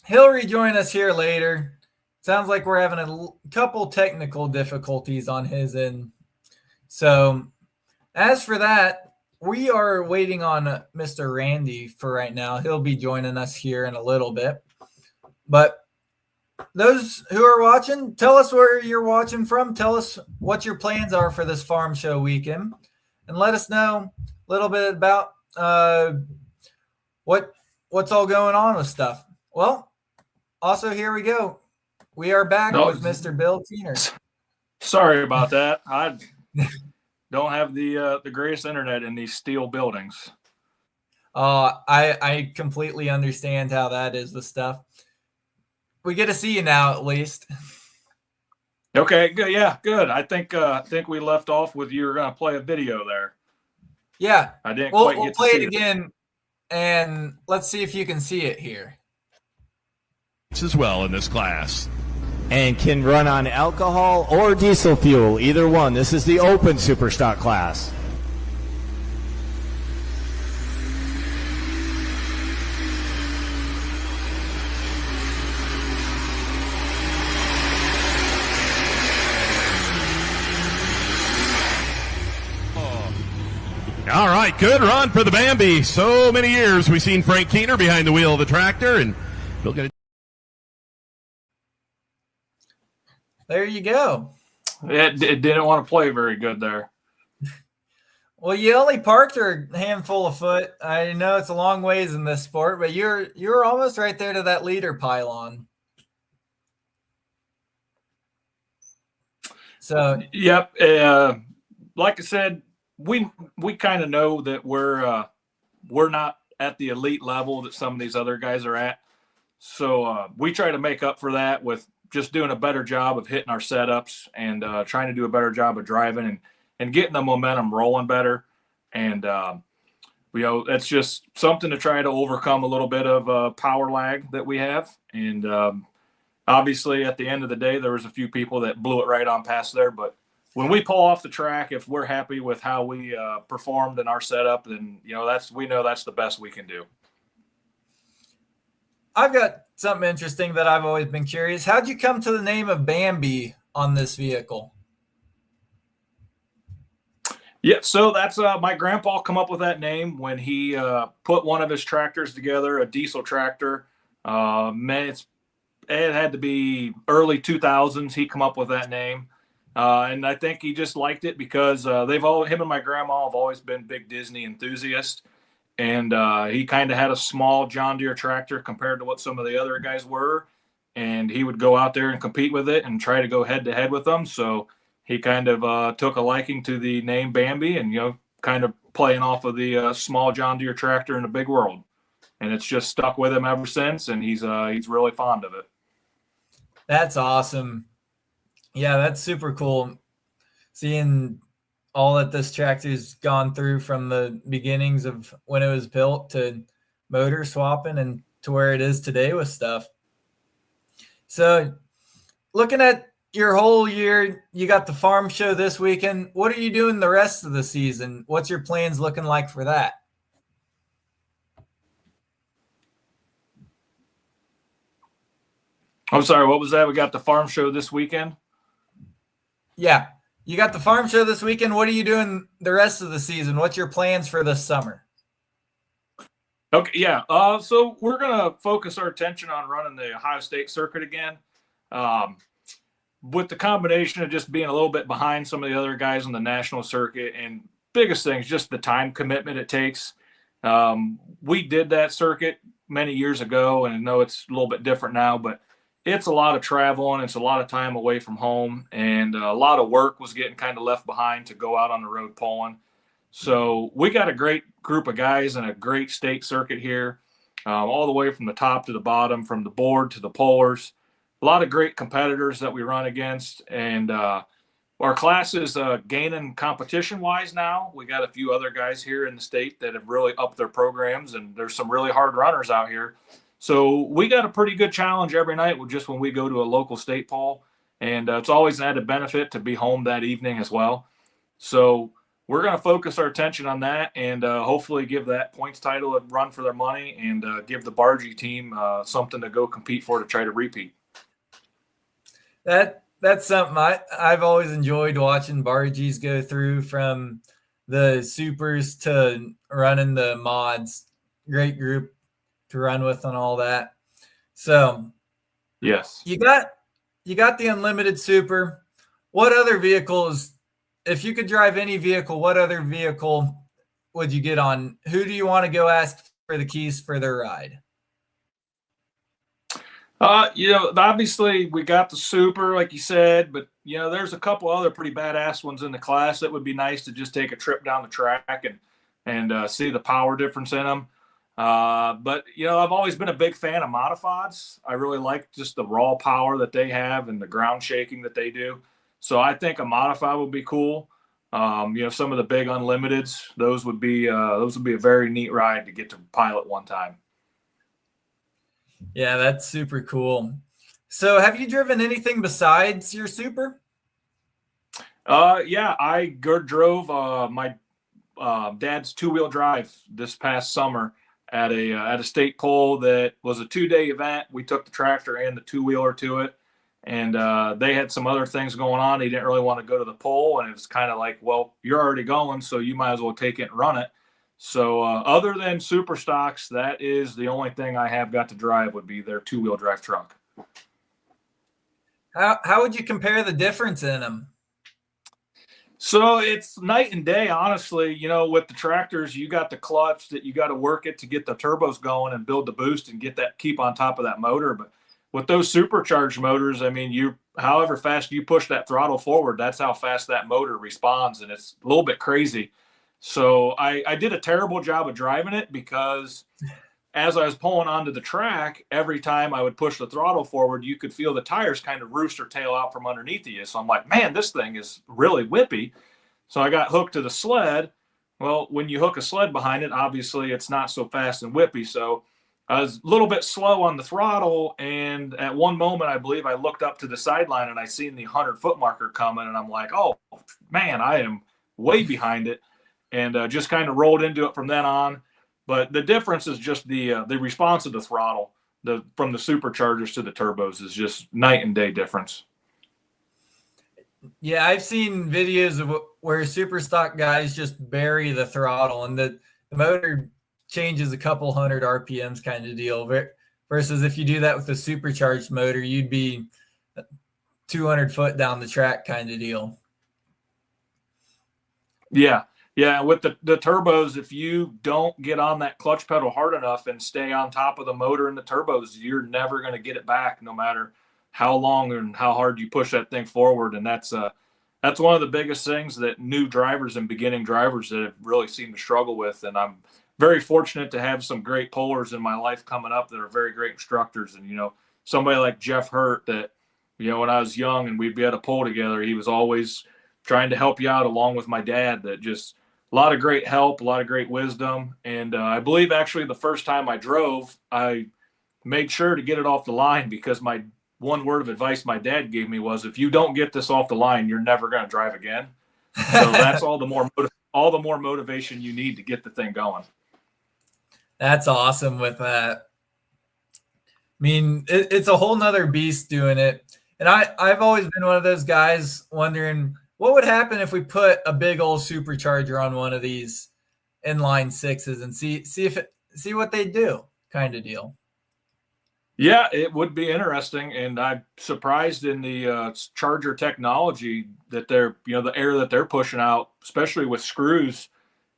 He'll rejoin us here later. Sounds like we're having a couple technical difficulties on his end. So as for that, we are waiting on Mr. Randy for right now. He'll be joining us here in a little bit. But those who are watching, tell us where you're watching from. Tell us what your plans are for this farm show weekend. And let us know a little bit about what's all going on with stuff. Well, also here we go. We are back with Mr. Bill Keener. Sorry about that. I don't have the greatest internet in these steel buildings. I completely understand how that is with stuff. We get to see you now, at least. Okay, good. Yeah, good. I think we left off with you were going to play a video there. Yeah, I didn't we'll quite get play to it see again, and let's see if you can see it here. As well in this class. And can run on alcohol or diesel fuel, either one. This is the open Superstock class. All right, good run for the Bambi. So many years we've seen Frank Keener behind the wheel of the tractor, and we'll get it. There you go. It didn't want to play very good there. Well, you only parked a handful of foot. I know it's a long ways in this sport, but you're almost right there to that leader pylon. So, yep. Like I said, we kind of know that we're not at the elite level that some of these other guys are at. So we try to make up for that with just doing a better job of hitting our setups and trying to do a better job of driving and getting the momentum rolling better. And, that's just something to try to overcome a little bit of power lag that we have. And obviously at the end of the day, there was a few people that blew it right on past there. But when we pull off the track, if we're happy with how we performed in our setup, then, we know that's the best we can do. I've got something interesting that I've always been curious. How'd you come to the name of Bambi on this vehicle? Yeah, so that's my grandpa come up with that name when he put one of his tractors together, a diesel tractor. It had to be early 2000s. He come up with that name, and I think he just liked it because him and my grandma have always been big Disney enthusiasts. And he kind of had a small John Deere tractor compared to what some of the other guys were. And he would go out there and compete with it and try to go head to head with them. So he kind of took a liking to the name Bambi and, kind of playing off of the small John Deere tractor in a big world. And it's just stuck with him ever since. And he's really fond of it. That's awesome. Yeah, that's super cool. Seeing all that this tractor's gone through from the beginnings of when it was built to motor swapping and to where it is today with stuff. So looking at your whole year, you got the farm show this weekend. What are you doing the rest of the season? What's your plans looking like for that? I'm sorry, what was that? We got the farm show this weekend? Yeah. You got the farm show this weekend. What are you doing the rest of the season? What's your plans for this summer? Okay, yeah. So we're gonna focus our attention on running the Ohio State circuit again. With the combination of just being a little bit behind some of the other guys on the national circuit, and biggest thing is just the time commitment it takes. We did that circuit many years ago, and I know it's a little bit different now, but it's a lot of travel and it's a lot of time away from home, and a lot of work was getting kind of left behind to go out on the road pulling. So we got a great group of guys and a great state circuit here, all the way from the top to the bottom, from the board to the pullers. A lot of great competitors that we run against, and our class is gaining competition-wise now. We got a few other guys here in the state that have really upped their programs, and there's some really hard runners out here. So we got a pretty good challenge every night just when we go to a local state poll, and it's always an added benefit to be home that evening as well. So we're going to focus our attention on that, and hopefully give that points title a run for their money, and give the Bargy team something to go compete for to try to repeat. That's something I've always enjoyed watching Bargies go through, from the supers to running the mods. Great group to run with and all that. So yes, you got the unlimited super. What other vehicles, if you could drive any vehicle, what other vehicle would you get on? Who do you want to go ask for the keys for their ride? Obviously we got the super, like you said, but there's a couple other pretty badass ones in the class that would be nice to just take a trip down the track and see the power difference in them. But I've always been a big fan of modifieds. I really like just the raw power that they have and the ground shaking that they do. So I think a modified would be cool. Some of the big unlimiteds, those would be a very neat ride to get to pilot one time. Yeah, that's super cool. So have you driven anything besides your super? Yeah, I drove my dad's two-wheel drive this past summer at a state poll that was a 2-day event. We took the tractor and the two-wheeler to it, and they had some other things going on. They didn't really want to go to the poll, and it was kind of like, well, you're already going, so you might as well take it and run it. So other than super stocks, that is the only thing I have got to drive would be their two-wheel drive truck. How would you compare the difference in them? So it's night and day, honestly. With the tractors, you got the clutch that you got to work it to get the turbos going and build the boost and keep on top of that motor. But with those supercharged motors, I mean, however fast you push that throttle forward, that's how fast that motor responds, and it's a little bit crazy. So I did a terrible job of driving it, because as I was pulling onto the track, every time I would push the throttle forward, you could feel the tires kind of roost or tail out from underneath you. So I'm like, man, this thing is really whippy. So I got hooked to the sled. Well, when you hook a sled behind it, obviously it's not so fast and whippy. So I was a little bit slow on the throttle. And at one moment, I believe I looked up to the sideline and I seen the 100-foot marker coming. And I'm like, oh, man, I am way behind it. And just kind of rolled into it from then on. But the difference is just the response of the throttle, from the superchargers to the turbos, is just night and day difference. Yeah, I've seen videos of where super stock guys just bury the throttle, and the motor changes a couple hundred RPMs kind of deal. Versus if you do that with a supercharged motor, you'd be 200 foot down the track kind of deal. Yeah. Yeah, with the turbos, if you don't get on that clutch pedal hard enough and stay on top of the motor and the turbos, you're never going to get it back, no matter how long and how hard you push that thing forward. And that's one of the biggest things that new drivers and beginning drivers that have really seemed to struggle with. And I'm very fortunate to have some great pullers in my life coming up that are very great instructors. And, somebody like Jeff Hurt that, when I was young and we'd be at a pull together, he was always trying to help you out, along with my dad, that just – a lot of great help, a lot of great wisdom. And I believe actually the first time I drove, I made sure to get it off the line, because my one word of advice my dad gave me was, if you don't get this off the line, you're never going to drive again. So that's all the more motivation you need to get the thing going. That's awesome with that. I mean, it's a whole nother beast doing it. And I've always been one of those guys wondering what would happen if we put a big old supercharger on one of these inline sixes and see what they do, kind of deal. Yeah, it would be interesting, and I'm surprised in the charger technology that they're, the air that they're pushing out, especially with screws.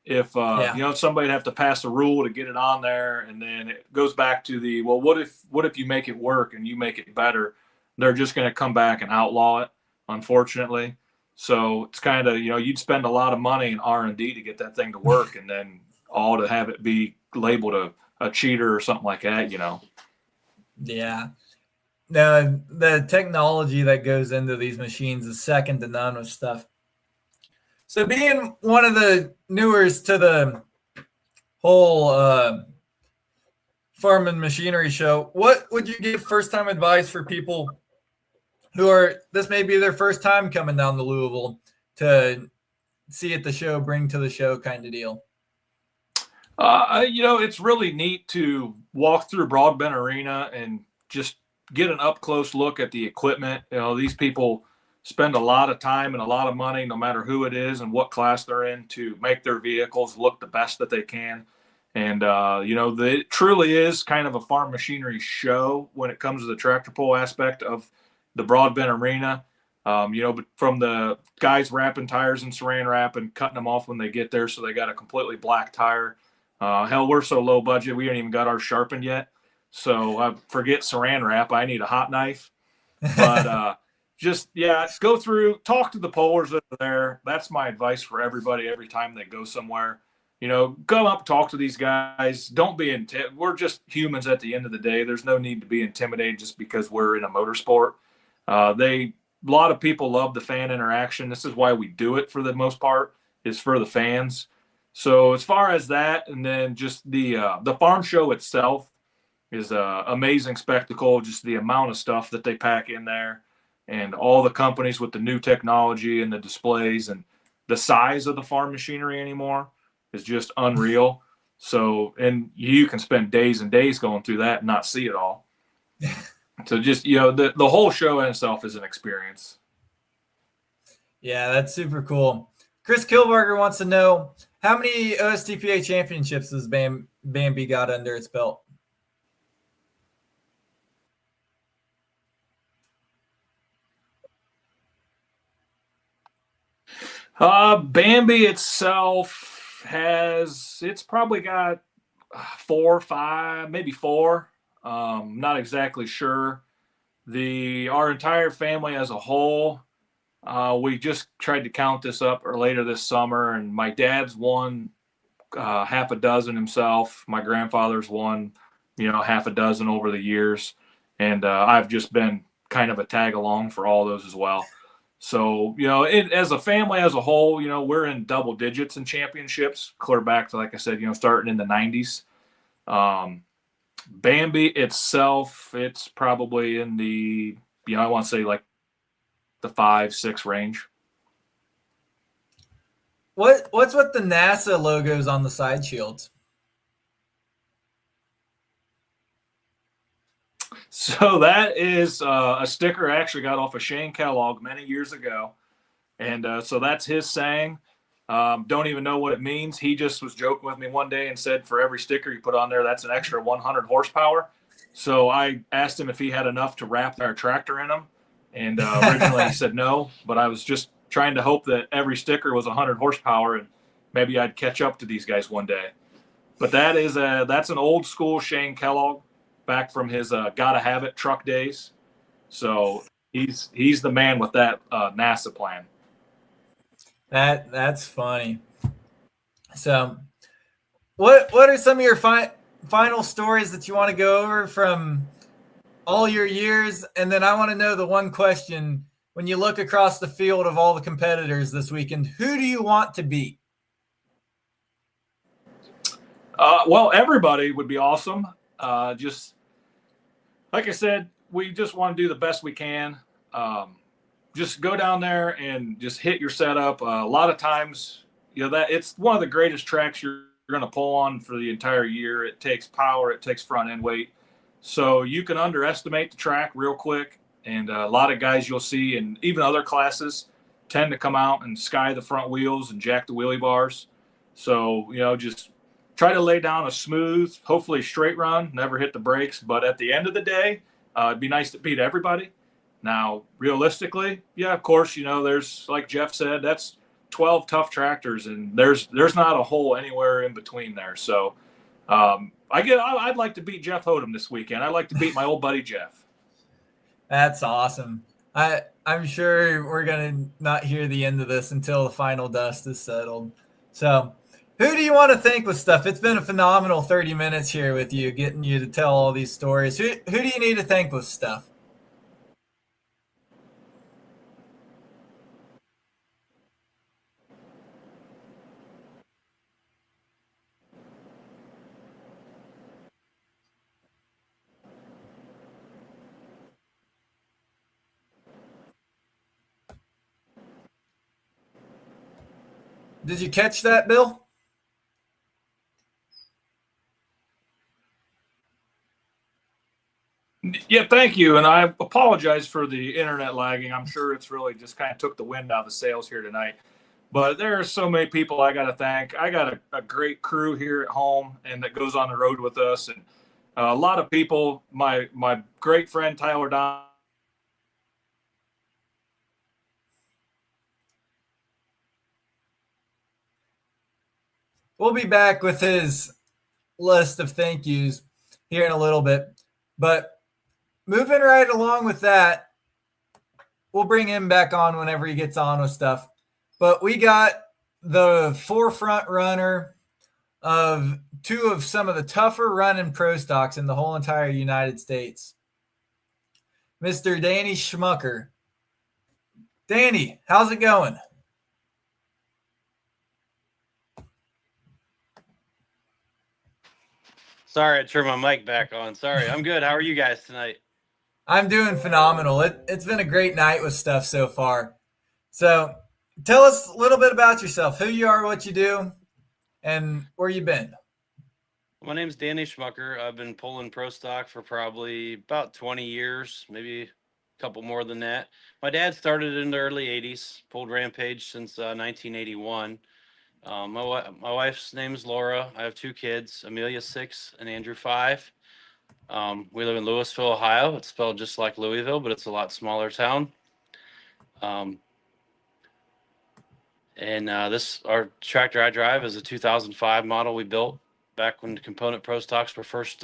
If somebody'd have to pass a rule to get it on there, and then it goes back to the, well, what if you make it work and you make it better? They're just going to come back and outlaw it, unfortunately. So it's kind of, you'd spend a lot of money in R&D to get that thing to work, and then all to have it be labeled a cheater or something like that, Yeah. The technology that goes into these machines is second to none with stuff. So being one of the newers to the whole farm and machinery show, what would you give first-time advice for people who this may be their first time coming down to Louisville to see at the show, bring to the show kind of deal? It's really neat to walk through Broadbent Arena and just get an up-close look at the equipment. These people spend a lot of time and a lot of money, no matter who it is and what class they're in, to make their vehicles look the best that they can. And, it truly is kind of a farm machinery show when it comes to the tractor pull aspect of the Broadbent Arena. But from the guys wrapping tires in saran wrap and cutting them off when they get there so they got a completely black tire. Hell, we're so low budget, we ain't even got ours sharpened yet. So forget saran wrap. I need a hot knife. But go through, talk to the pullers that are there. That's my advice for everybody every time they go somewhere. Go up, talk to these guys. Don't be we're just humans at the end of the day. There's no need to be intimidated just because we're in a motorsport. A lot of people love the fan interaction. This is why we do it for the most part, is for the fans. So as far as that, and then just the farm show itself is an amazing spectacle. Just the amount of stuff that they pack in there, and all the companies with the new technology and the displays, and the size of the farm machinery anymore is just unreal. So, and you can spend days and days going through that and not see it all. So just, the whole show in itself is an experience. Yeah, that's super cool. Chris Kilbarger wants to know, how many OSTPA championships has Bambi got under its belt? Bambi itself it's probably got 4 or 5, maybe 4. Not exactly sure. Our entire family as a whole, we just tried to count this up later this summer, and my dad's won half a dozen himself. My grandfather's won, half a dozen over the years. And I've just been kind of a tag along for all those as well. So, as a family as a whole, we're in double digits in championships, clear back to, like I said, starting in the 90s. Bambi itself, it's probably in the, I want to say like the 5-6 range. What's with the NASA logos on the side shields? So that is a sticker I actually got off of Shane Kellogg many years ago. And so that's his saying. Don't even know what it means. He just was joking with me one day and said, for every sticker you put on there, that's an extra 100 horsepower. So I asked him if he had enough to wrap our tractor in them. And originally he said no, but I was just trying to hope that every sticker was 100 horsepower and maybe I'd catch up to these guys one day. But that's an old school Shane Kellogg, back from his Gotta Have It truck days. So he's the man with that NASA plan. That's funny. So what are some of your final stories that you want to go over from all your years? And then I want to know the one question, when you look across the field of all the competitors this weekend, who do you want to beat? Well, everybody would be awesome. Just like I said, we just want to do the best we can. Just go down there and just hit your setup. A lot of times, that it's one of the greatest tracks you're going to pull on for the entire year. It takes power, it takes front end weight, so you can underestimate the track real quick. And a lot of guys you'll see, and even other classes, tend to come out and sky the front wheels and jack the wheelie bars. So just try to lay down a smooth, hopefully straight run, never hit the brakes. But at the end of the day, it'd be nice to beat everybody. Now, realistically, yeah, of course, there's, like Jeff said, that's 12 tough tractors, and there's not a hole anywhere in between there. So I'd like to beat Jeff Hothem this weekend. I'd like to beat my old buddy Jeff. That's awesome. I'm sure we're going to not hear the end of this until the final dust is settled. So who do you want to thank with stuff? It's been a phenomenal 30 minutes here with you, getting you to tell all these stories. Who do you need to thank with stuff? Did you catch that, Bill? Yeah, thank you. And I apologize for the internet lagging. I'm sure it's really just kind of took the wind out of the sails here tonight. But there are so many people I got to thank. I got a great crew here at home and that goes on the road with us. And a lot of people, my great friend Tyler Don. We'll be back with his list of thank yous here in a little bit. But moving right along with that, we'll bring him back on whenever he gets on with stuff. But we got the forefront runner of two of some of the tougher running pro stocks in the whole entire United States, Mr. Danny Schmucker. Danny, how's it going? Sorry, I turned my mic back on. Sorry. I'm good. How are you guys tonight? I'm doing phenomenal. It's been a great night with stuff so far. So tell us a little bit about yourself, who you are, what you do, and where you've been. My name's Danny Schmucker. I've been pulling pro stock for probably about 20 years, maybe a couple more than that. My dad started in the early 80s, pulled Rampage since 1981. My wife's name is Laura. I have two kids, Amelia 6 and Andrew 5. We live in Louisville, Ohio. It's spelled just like Louisville, but it's a lot smaller town. Our tractor I drive is a 2005 model we built back when component pro stocks were first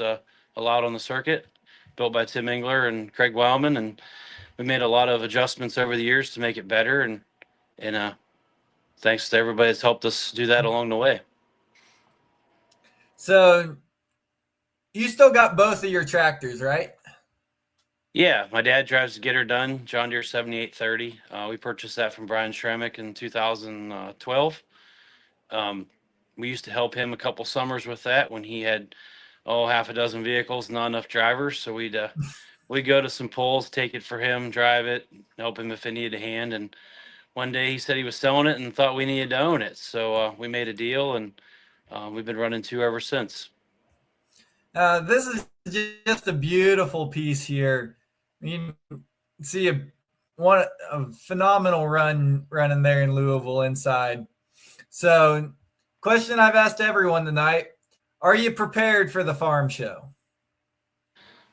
allowed on the circuit, built by Tim Engler and Craig Wildman, and we made a lot of adjustments over the years to make it better, and thanks to everybody that's helped us do that along the way. So you still got both of your tractors, right? Yeah, my dad drives the Get Her Done John Deere 7830. We purchased that from Brian Shremick in 2012. We used to help him a couple summers with that when he had half a dozen vehicles, not enough drivers. So we'd go to some pulls, take it for him, drive it, help him if he needed a hand. And one day he said he was selling it and thought we needed to own it. So we made a deal, and we've been running two ever since. This is just a beautiful piece here. You see a phenomenal running there in Louisville inside. So, question I've asked everyone tonight: are you prepared for the farm show?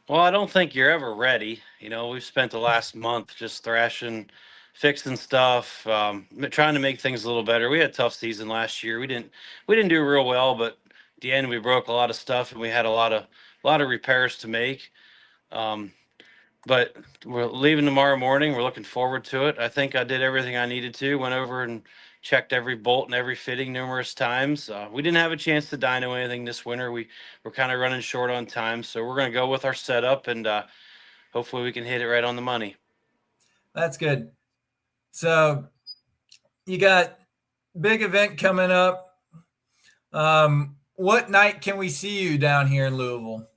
Well, I don't think you're ever ready. We've spent the last month just thrashing, fixing stuff, trying to make things a little better. We had a tough season last year. We didn't do real well, but at the end we broke a lot of stuff and we had a lot of repairs to make. But we're leaving tomorrow morning. We're looking forward to it. I think I did everything I needed to. Went over and checked every bolt and every fitting numerous times. We didn't have a chance to dyno anything this winter. We're kind of running short on time, so we're going to go with our setup, and hopefully we can hit it right on the money. That's good. So you got big event coming up. What night can we see you down here in Louisville?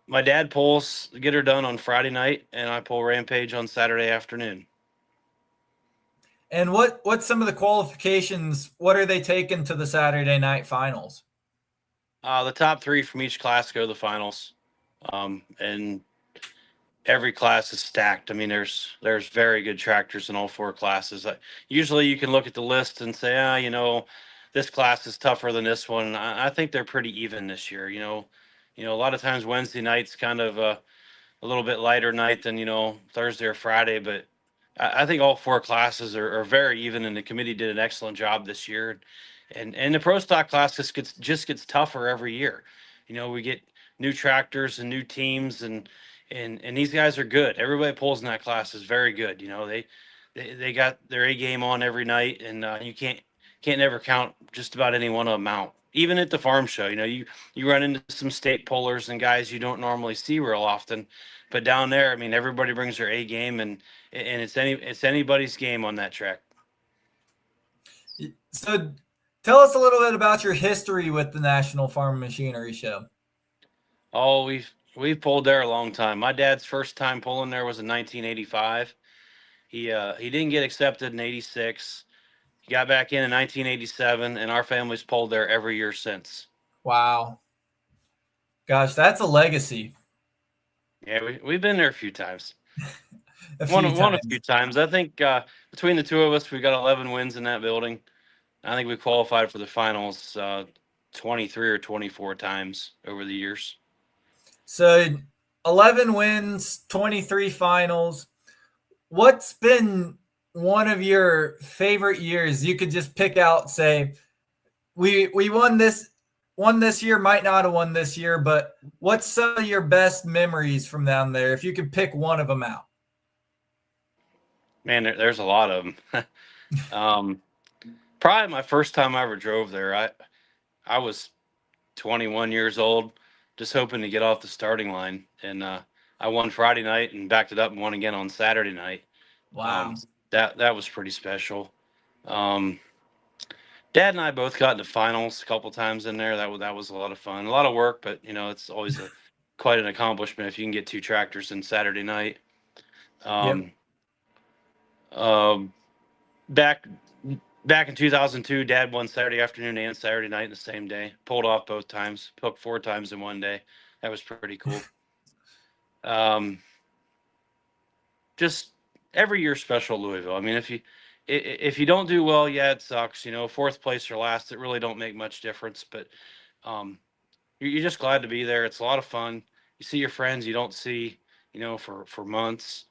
My dad pulls Get Her Done on Friday night, and I pull Rampage on Saturday afternoon. And what's some of the qualifications? What are they taking to the Saturday night finals? The top 3 from each class go to the finals, and every class is stacked. I mean, there's very good tractors in all 4 classes. Usually, you can look at the list and say, this class is tougher than this one. I think they're pretty even this year. A lot of times Wednesday night's kind of a little bit lighter night than Thursday or Friday, but I think all 4 classes are very even, and the committee did an excellent job this year. And the pro stock class just gets tougher every year. We get new tractors and new teams, and these guys are good. Everybody pulls in that class is very good. They got their A game on every night, and you can't never count just about any one of them out. Even at the farm show, you run into some state pullers and guys you don't normally see real often, but down there, I mean, everybody brings their A game, and it's anybody's game on that track. So, tell us a little bit about your history with the National Farm Machinery Show. Oh, we've pulled there a long time. My dad's first time pulling there was in 1985. He didn't get accepted in 86. He got back in 1987, and our family's pulled there every year since. Wow. Gosh, that's a legacy. Yeah, we've been there a few times. A few times. I think between the 2 of us, we got 11 wins in that building. I think we qualified for the finals 23 or 24 times over the years. So 11 wins, 23 finals. What's been one of your favorite years? You could just pick out, say, we won this year, might not have won this year, but what's some of your best memories from down there, if you could pick one of them out? Man, there's a lot of them. Probably my first time I ever drove there. I was 21 years old, just hoping to get off the starting line, and I won Friday night and backed it up and won again on Saturday night. Wow. That was pretty special. Dad and I both got into finals a couple times in there. That was a lot of fun, a lot of work, but it's always quite an accomplishment if you can get 2 tractors in Saturday night. Back in 2002, Dad won Saturday afternoon and Saturday night in the same day. Pulled off both times. Hooked 4 times in one day. That was pretty cool. Just every year special at Louisville. I mean, if you don't do well, yeah, it sucks. 4th place or last, it really don't make much difference. But you're just glad to be there. It's a lot of fun. You see your friends you don't see, for months.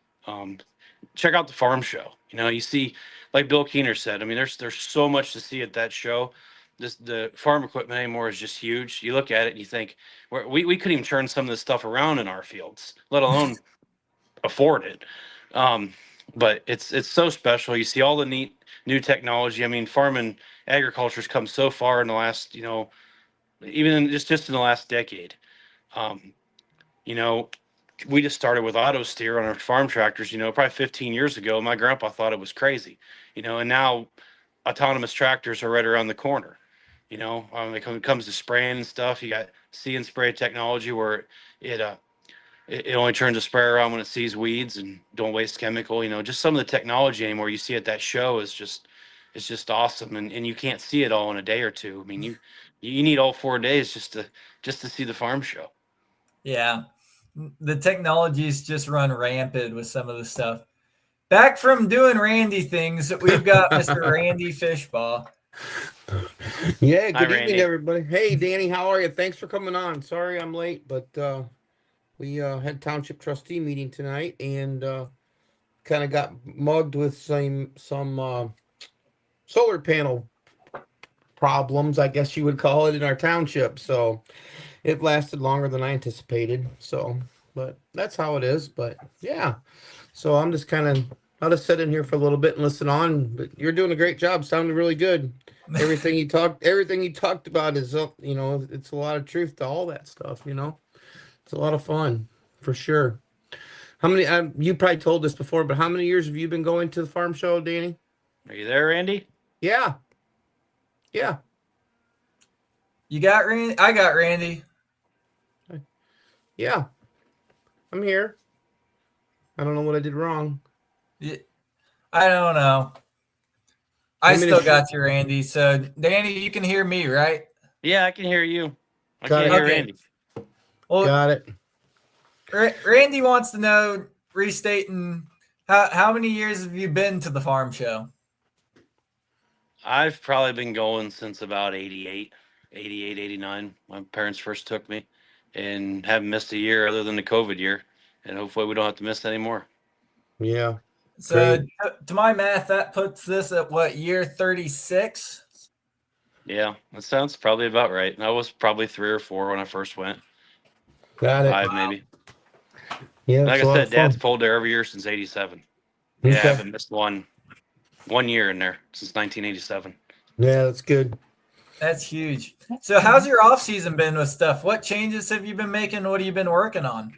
Check out the farm show. You see, like Bill Keener said, I mean, there's so much to see at that show. The farm equipment anymore is just huge. You look at it and you think, we couldn't even turn some of this stuff around in our fields, let alone afford it. But it's so special. You see all the neat new technology. I mean, farm and agriculture's come so far in the last, even just in the last decade. We just started with auto steer on our farm tractors, probably 15 years ago. My grandpa thought it was crazy, and now autonomous tractors are right around the corner. When it comes to spraying and stuff, you got see and spray technology where it only turns a sprayer on when it sees weeds and don't waste chemical. Just some of the technology anymore you see at that show is just awesome, and you can't see it all in a day or two. I mean, you need all 4 days just to see the farm show. Yeah. The technologies just run rampant with some of the stuff. Back from doing Randy things, we've got Mr. Randy Fishbaugh. Yeah, Hi, good Randy. evening, everybody. Hey, Danny, how are you? Thanks for coming on. Sorry I'm late, but we had township trustee meeting tonight and kind of got mugged with some solar panel problems, I guess you would call it, in our township. So it lasted longer than I anticipated. So, but that's how it is. But yeah, so I'll just sit in here for a little bit and listen on. But you're doing a great job. Sounded really good. Everything you talked about is, it's a lot of truth to all that stuff. It's a lot of fun for sure. How many? You probably told this before, but how many years have you been going to the farm show, Danny? Are you there, Randy? Yeah. Yeah. You got Randy? I got Randy. Yeah. I'm here. I don't know what I did wrong. Yeah, I don't know. I still got you, Randy. So, Danny, you can hear me, right? Yeah, I can hear you. I Got can't it. hear Okay. Randy. Well, Got it. Randy wants to know, restating, how many years have you been to the farm show? I've probably been going since about 88, 89. My parents first took me and haven't missed a year other than the COVID year. And hopefully we don't have to miss any more. Yeah. So, to my math, that puts this at what, year 36? Yeah, that sounds probably about right. And I was probably 3 or 4 when I first went. Got it. 5 maybe. Yeah. Like It's I a lot said, of fun. Dad's pulled there every year since 87. Yeah, I Okay. haven't missed one year in there since 1987. Yeah, that's good. That's huge. So, how's your off season been with stuff? What changes have you been making? What have you been working on?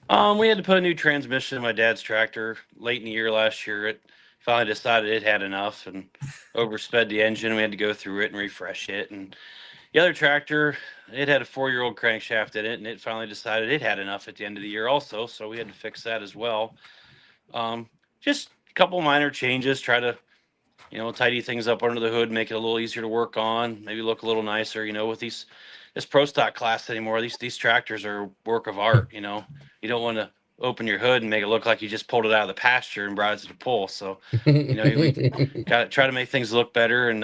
We had to put a new transmission in my dad's tractor late in the year last year. It finally decided it had enough and oversped the engine. We had to go through it and refresh it. And the other tractor, it had a 4-year-old crankshaft in it, and it finally decided it had enough at the end of the year also. So we had to fix that as well. Just a couple minor changes, try to, tidy things up under the hood, make it a little easier to work on, maybe look a little nicer, with this pro stock class anymore. These tractors are a work of art, You don't want to open your hood and make it look like you just pulled it out of the pasture and brought it to the pull. So, we got to try to make things look better and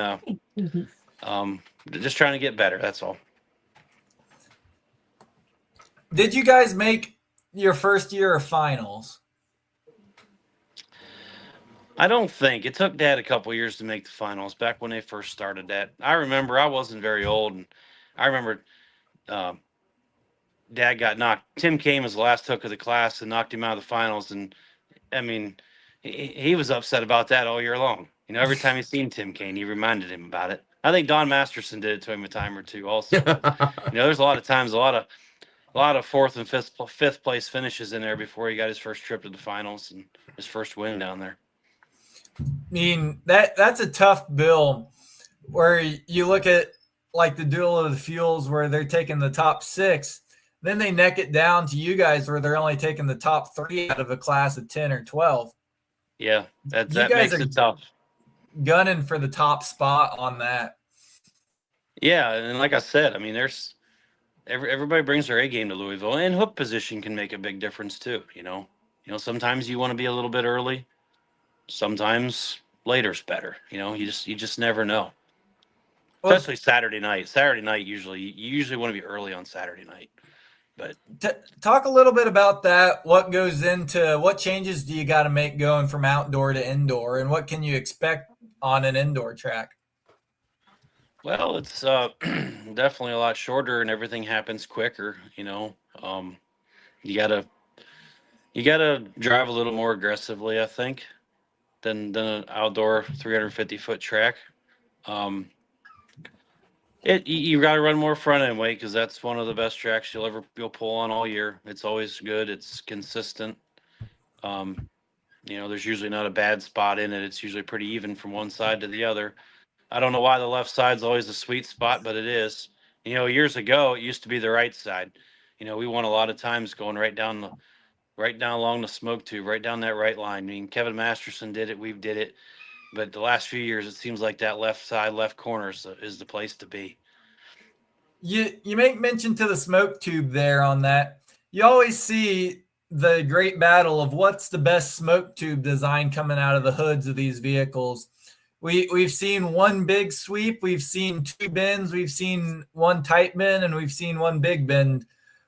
just trying to get better. That's all. Did you guys make your first year of finals? I don't think it took Dad a couple years to make the finals back when they first started that. I remember I wasn't very old, and I remember Dad got knocked. Tim Kane was the last hook of the class and knocked him out of the finals. And I mean, he was upset about that all year long. Every time he seen Tim Kane, he reminded him about it. I think Don Masterson did it to him a time or two also. But, there's a lot of times, a lot of fourth and fifth place finishes in there before he got his first trip to the finals and his first win down there. I mean, that's a tough bill where you look at like the duel of the fuels where they're taking the top 6, then they neck it down to you guys where they're only taking the top 3 out of a class of 10 or 12. Yeah, that makes it tough. Gunning for the top spot on that. Yeah, and like I said, I mean, there's everybody brings their A game to Louisville, and hook position can make a big difference too. Sometimes you want to be a little bit early. Sometimes later's better. You just never know. Especially Saturday night. Saturday night you usually want to be early on Saturday night. But talk a little bit about that. What changes do you got to make going from outdoor to indoor, and what can you expect on an indoor track? Well, it's definitely a lot shorter, and everything happens quicker. You gotta drive a little more aggressively, I think, than an outdoor 350-foot track. You got to run more front end weight because that's one of the best tracks you'll pull on all year. It's always good. It's consistent. There's usually not a bad spot in it. It's usually pretty even from one side to the other. I don't know why the left side's always the sweet spot, but it is. Years ago it used to be the right side. We won a lot of times going right down along the smoke tube, right down that right line. I mean, Kevin Masterson did it. We've did it. But the last few years, it seems like that left side, left corner is the place to be. You make mention to the smoke tube there on that. You always see the great battle of what's the best smoke tube design coming out of the hoods of these vehicles. We've seen one big sweep, we've seen 2 bends, we've seen one tight bend, and we've seen one big bend.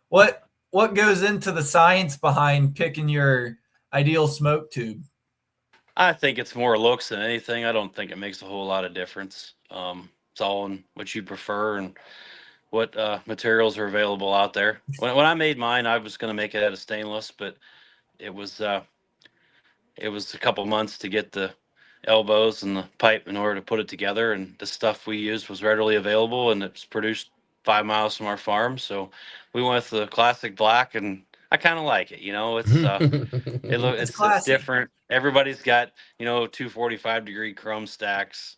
What goes into the science behind picking your ideal smoke tube? I think it's more looks than anything. I don't think it makes a whole lot of difference. It's all in what you prefer and what materials are available out there. When I made mine, I was going to make it out of stainless, but it was a couple months to get the elbows and the pipe in order to put it together. And the stuff we used was readily available, and it was produced 5 miles from our farm. So we went with the classic black, and I kind of like it. It's different. Everybody's got 245-degree chrome stacks.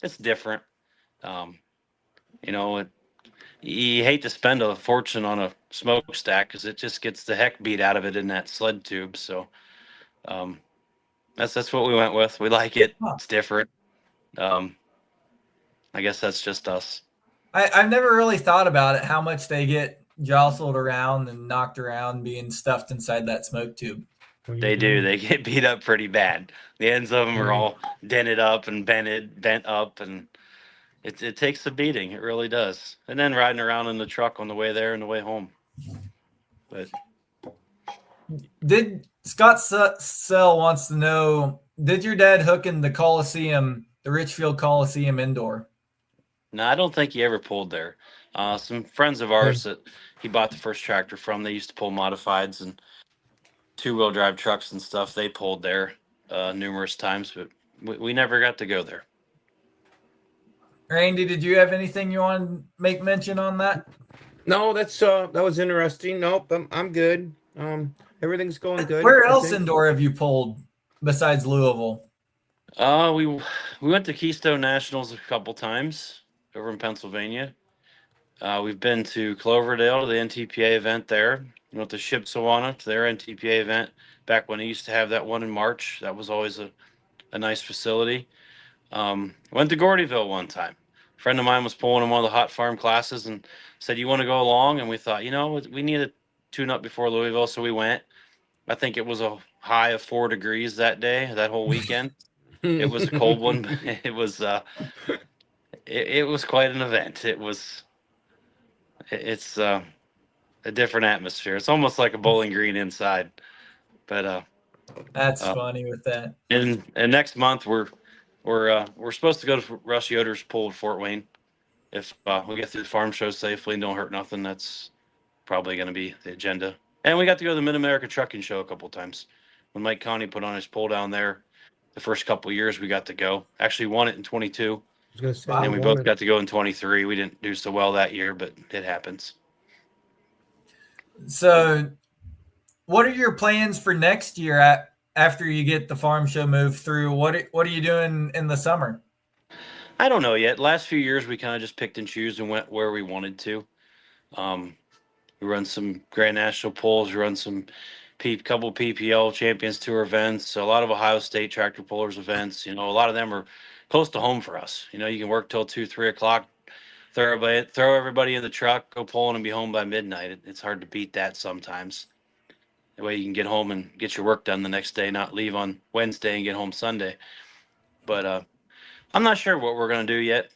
It's different. You hate to spend a fortune on a smokestack because it just gets the heck beat out of it in that sled tube. So that's what we went with. We like it. It's different. I guess that's just us. I've never really thought about it, how much they get jostled around and knocked around being stuffed inside that smoke tube. They do. They get beat up pretty bad. The ends of them are all dented up and bent up, and it takes a beating. It really does. And then riding around in the truck on the way there and the way home. But Did Scott Sell wants to know, did your dad hook in the Coliseum, the Richfield Coliseum indoor? no, I don't think he ever pulled there. Some friends of ours that he bought the first tractor from, they used to pull modifieds and two-wheel drive trucks and stuff. They pulled there numerous times, but we never got to go there. Randy, did you have anything you want to make mention on that? No, that was interesting. Nope, I'm good. Everything's going good. Where else indoor have you pulled besides Louisville? We went to Keystone Nationals a couple times over in Pennsylvania. We've been to Cloverdale to the NTPA event there. We went to Shipshewana to their NTPA event back when they used to have that one in March. That was always a nice facility. Went to Gordyville one time. A friend of mine was pulling in one of the hot farm classes and said, "You want to go along?" And we thought, we need a tune-up before Louisville, so we went. I think it was a high of 4 degrees that day, that whole weekend. It was a cold one, but it was it was quite an event. It's a different atmosphere. It's almost like a Bowling Green inside. But that's funny with that. And next month we're supposed to go to Russ Yoder's pool at Fort Wayne. If we get through the farm show safely and don't hurt nothing, that's probably going to be the agenda. And we got to go to the Mid-America Trucking Show a couple times. When Mike Connie put on his pool down there, the first couple of years we got to go. Actually won it in 22. And we both got to go in 23. We didn't do so well that year, but it happens. So what are your plans for next year after you get the farm show moved through? What are you doing in the summer? I don't know yet. Last few years we kind of just picked and choose and went where we wanted to. We run some Grand National pulls, we run some couple PPL Champions Tour events, so a lot of Ohio State tractor pullers events. A lot of them are close to home for us. You can work till 2-3 o'clock, throw everybody in the truck, go pulling and be home by midnight. It's hard to beat that sometimes. That way you can get home and get your work done the next day, not leave on Wednesday and get home Sunday. But I'm not sure what we're going to do yet.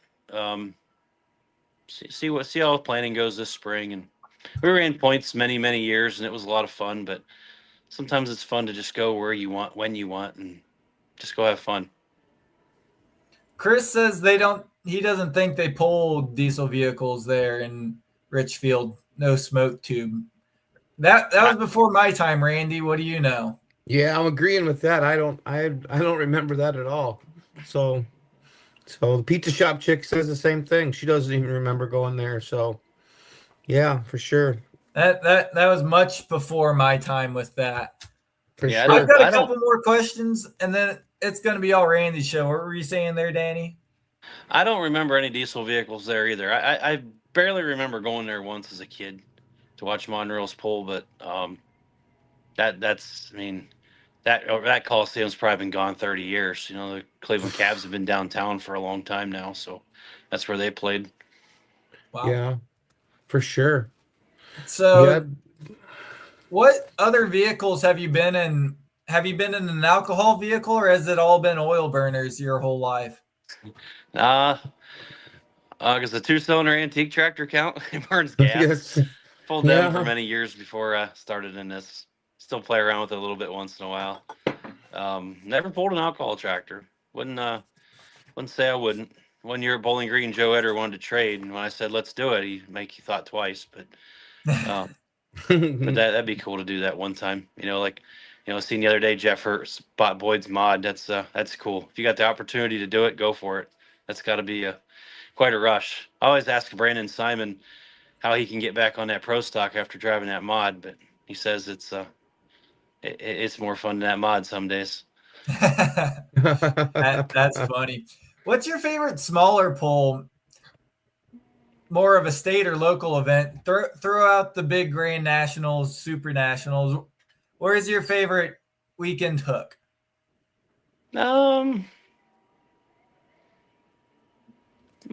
See how planning goes this spring. And we ran points many, many years, and it was a lot of fun. But sometimes it's fun to just go where you want, when you want, and just go have fun. Chris says he doesn't think they pull diesel vehicles there in Richfield. No smoke tube. That was before my time, Randy. What do you know? Yeah, I'm agreeing with that. I don't remember that at all. So the pizza shop chick says the same thing. She doesn't even remember going there. So yeah, for sure. That was much before my time with that. For sure. I've got a couple more questions, and then it's going to be all Randy's show. What were you saying there, Danny? I don't remember any diesel vehicles there either. I barely remember going there once as a kid to watch Monreal's pull, but that Coliseum's probably been gone 30 years. The Cleveland Cavs have been downtown for a long time now, so that's where they played. Wow. Yeah, for sure. So what other vehicles have you been in? Have you been in an alcohol vehicle, or has it all been oil burners your whole life? Because the 2-cylinder antique tractor count, it burns gas. Yes. Pulled them for many years before I started in this. Still play around with it a little bit once in a while. Never pulled an alcohol tractor. Wouldn't say I wouldn't. One year at Bowling Green, Joe Eder wanted to trade, and when I said let's do it, he make you thought twice. But but that'd be cool to do that one time. Seen the other day Jeff Hurt bought Boyd's mod. That's cool. If you got the opportunity to do it, go for it. That's got to be quite a rush. I always ask Brandon Simon how he can get back on that pro stock after driving that mod, but he says it's more fun than that mod some days. That's funny. What's your favorite smaller pull? more of a state or local event, throw out the big Grand Nationals, Super Nationals. Where's your favorite weekend hook? I'd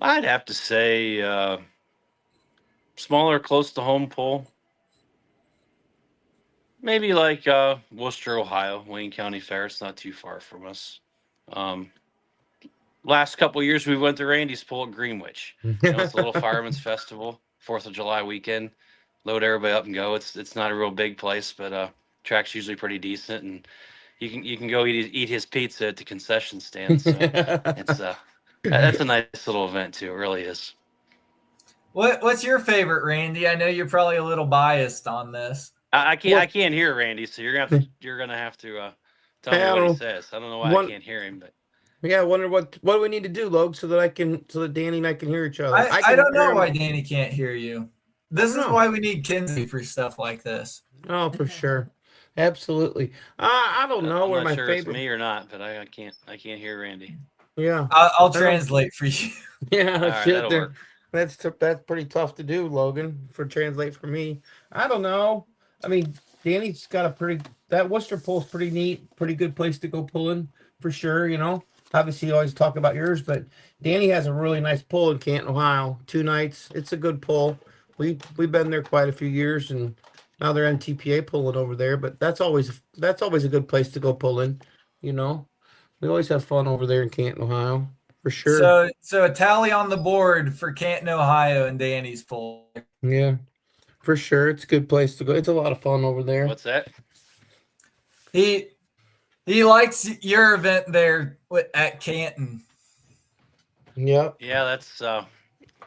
have to say smaller, close to home pull. Maybe like Worcester, Ohio, Wayne County Fair. It's not too far from us. Last couple of years, we went to Randy's pull at Greenwich. It's a little fireman's festival, 4th of July weekend. Load everybody up and go. It's not a real big place, but track's usually pretty decent, and you can go eat his pizza at the concession stand. So it's that's a nice little event too. It really is. What's your favorite, Randy? I know you're probably a little biased on this. I can't hear Randy, so you're gonna have to tell me what he says. I don't know why I can't hear him, but yeah, I wonder what do we need to do, Logue, so that Danny and I can hear each other. I don't know why Danny can't hear you. This is why we need Kinsey for stuff like this. Oh, for sure, absolutely. I don't know I'm where not my sure favorite. It's me or not, but I can't hear Randy. Yeah, I'll translate for you. Yeah, All right, shit. that'll work. That's pretty tough to do, Logan, for translate for me. I don't know. I mean, Danny's got that Worcester pull's pretty neat, pretty good place to go pulling for sure. Obviously you always talk about yours, but Danny has a really nice pull in Canton, Ohio. 2 nights. It's a good pull. We've been there quite a few years, and now they're NTPA pulling over there. But that's always a good place to go pulling. We always have fun over there in Canton, Ohio, for sure. So a tally on the board for Canton, Ohio, and Danny's pull. Yeah, for sure. It's a good place to go. It's a lot of fun over there. What's that? He likes your event there at Canton. Yep. Yeah, that's that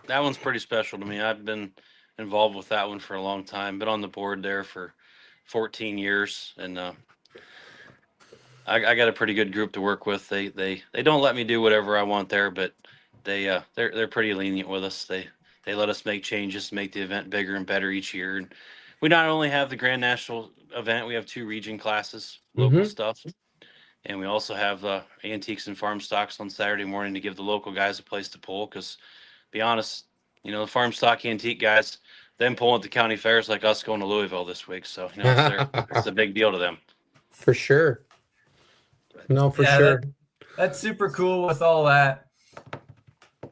one's pretty special to me. I've been involved with that one for a long time. Been on the board there for 14 years, and I got a pretty good group to work with. They don't let me do whatever I want there, but they're pretty lenient with us. They let us make changes to make the event bigger and better each year. And we not only have the Grand National event, we have 2 region classes, local stuff. And we also have antiques and farm stocks on Saturday morning to give the local guys a place to pull. Because, be honest, the farm stock antique guys, them pulling at the county fairs like us going to Louisville this week. So, it's a big deal to them. For sure. No, for sure. That's super cool with all that.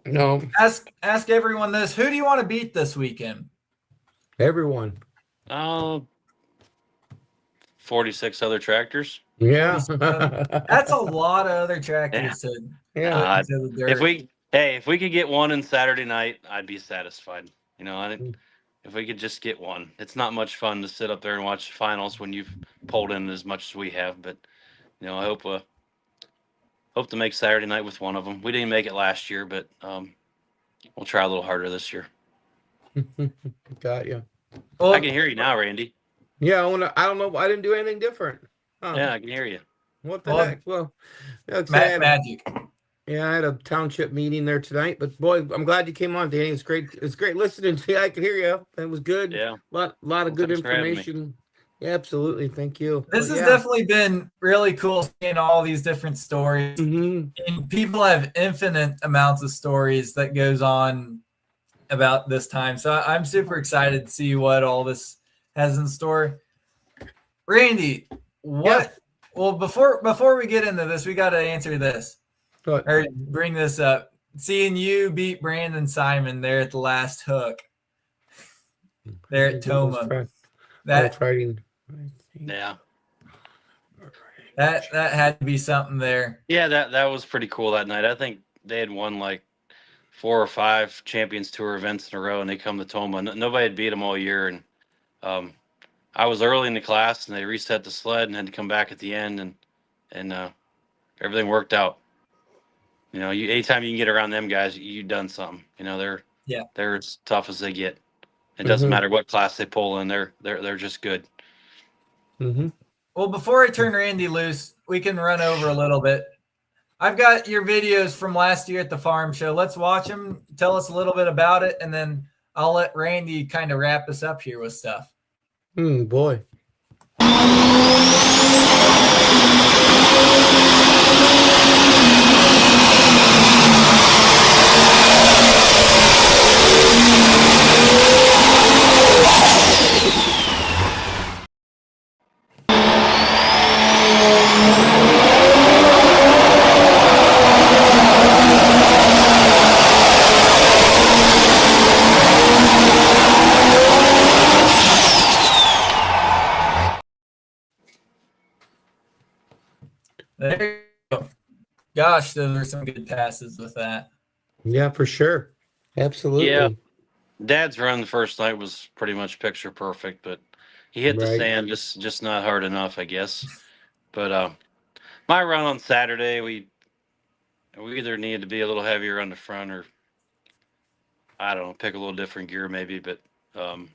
No. Ask everyone this. Who do you want to beat this weekend? Everyone. 46 other tractors. Yeah. That's a lot of other tractors. Yeah. If we could get one on Saturday night, I'd be satisfied. If we could just get one. It's not much fun to sit up there and watch the finals when you've pulled in as much as we have, but I hope to make Saturday night with one of them. We didn't make it last year, but we'll try a little harder this year. Got you. Well, I can hear you now, Randy. Yeah, I don't know. I didn't do anything different. Yeah, I can hear you. What the heck? Well, magic. Yeah, I had a township meeting there tonight, but boy, I'm glad you came on, Danny. It's great. It's great listening to you. I could hear you. It was good. Yeah. Lot of good Thanks for having me. information. Yeah, absolutely. Thank you. This has definitely been really cool seeing all these different stories. Mm-hmm. And people have infinite amounts of stories that goes on about this time. So I'm super excited to see what all this has in store. Randy, what? Well, before we get into this, we got to answer this or bring this up. Seeing you beat Brandon Simon there at the last hook there at Toma. Yeah. That had to be something there. Yeah, that was pretty cool that night. I think they had won like 4 or 5 Champions Tour events in a row, and they come to Toma. Nobody had beat them all year, and I was early in the class, and they reset the sled and had to come back at the end, and everything worked out. Anytime you can get around them guys, you've done something. They're as tough as they get. It doesn't matter what class they pull in; they're just good. Mm-hmm. Well, before I turn Randy loose, we can run over a little bit. I've got your videos from last year at the farm show. Let's watch them. Tell us a little bit about it, and then I'll let Randy kind of wrap us up here with stuff. Boy. Gosh, those are some good passes with that. Yeah, for sure. Absolutely. Yeah. Dad's run the first night was pretty much picture perfect, but he hit the Right. sand just not hard enough, I guess. But my run on Saturday, we either needed to be a little heavier on the front, or I don't know, pick a little different gear maybe. But um,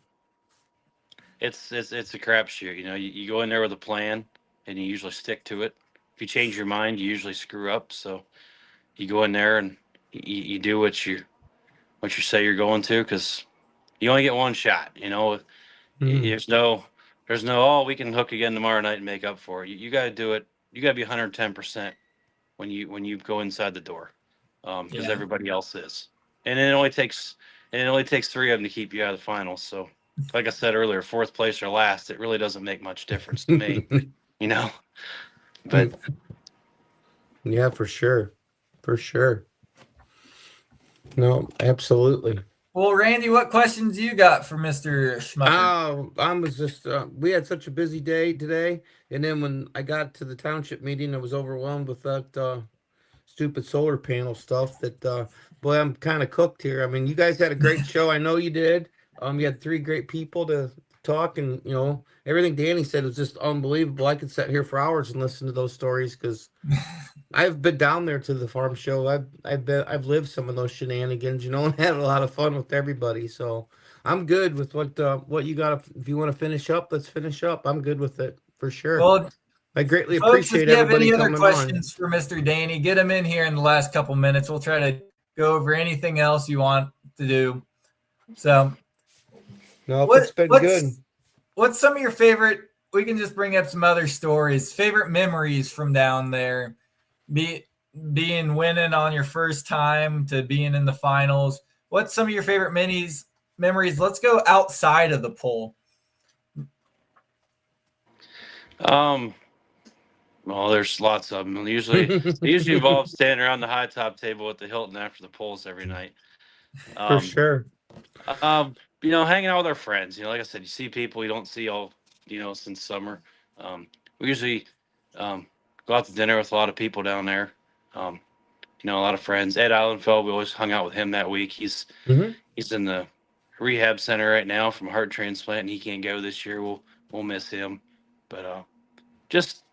it's a crapshoot. You know, you go in there with a plan, and you usually stick to it. If you change your mind, you usually screw up. So you go in there and you do what you say you're going to, because you only get one shot. You know, Mhm. there's no, oh, we can hook again tomorrow night and make up for it. You got to do it. You got to be 110% when you go inside the door, because Yeah. everybody else is, and it only takes three of them to keep you out of the finals. So, like I said earlier, fourth place or last, it really doesn't make much difference to me, you know. But Yeah, for sure. For sure. No, absolutely. Well, Randy, what questions you got for Mr. Schmucker? I was just, we had such a busy day today. And then when I got to the township meeting, I was overwhelmed with that stupid solar panel stuff that, boy, I'm kind of cooked here. I mean, you guys had a great show. I know you did. You had three great people to talk, and, everything Danny said was just unbelievable. I could sit here for hours and listen to those stories because I've been down there to the farm show. I've lived some of those shenanigans, and had a lot of fun with everybody. So I'm good with what you got. If you want to finish up, let's finish up. I'm good with it for sure. Well, I greatly folks, if appreciate you have everybody any other coming questions for Mr. Danny, get him in here in the last couple minutes. We'll try to go over anything else you want to do. So, on. No, it's been good. What's some of your favorite? We can just bring up some other stories. Favorite memories from down there, being winning on your first time to being in the finals. What's some of your favorite memories? Let's go outside of the poll. Well, there's lots of them. It usually involves standing around the high top table at the Hilton after the polls every night. For sure. Hanging out with our friends. Like I said, you see people you don't see all, since summer. We usually go out to dinner with a lot of people down there. A lot of friends. Ed Islandfeld, we always hung out with him that week. He's in the rehab center right now from a heart transplant, and he can't go this year. We'll miss him, but just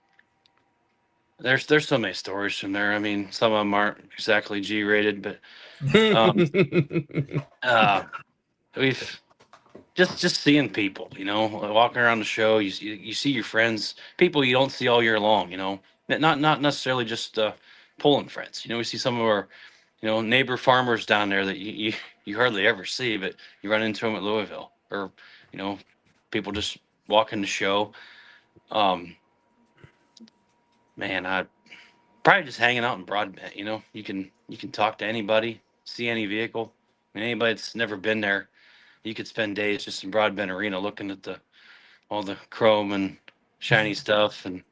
there's so many stories from there. I mean, some of them aren't exactly G-rated, but we've just seeing people, walking around the show. You see your friends, people you don't see all year long. Not necessarily just pulling friends. We see some of our neighbor farmers down there that you hardly ever see, but you run into them at Louisville, or people just walking the show. Man, I probably just hanging out in Broadbent. You can talk to anybody, see any vehicle. I mean, anybody that's never been there, you could spend days just in Broadbent Arena looking at all the chrome and shiny stuff, and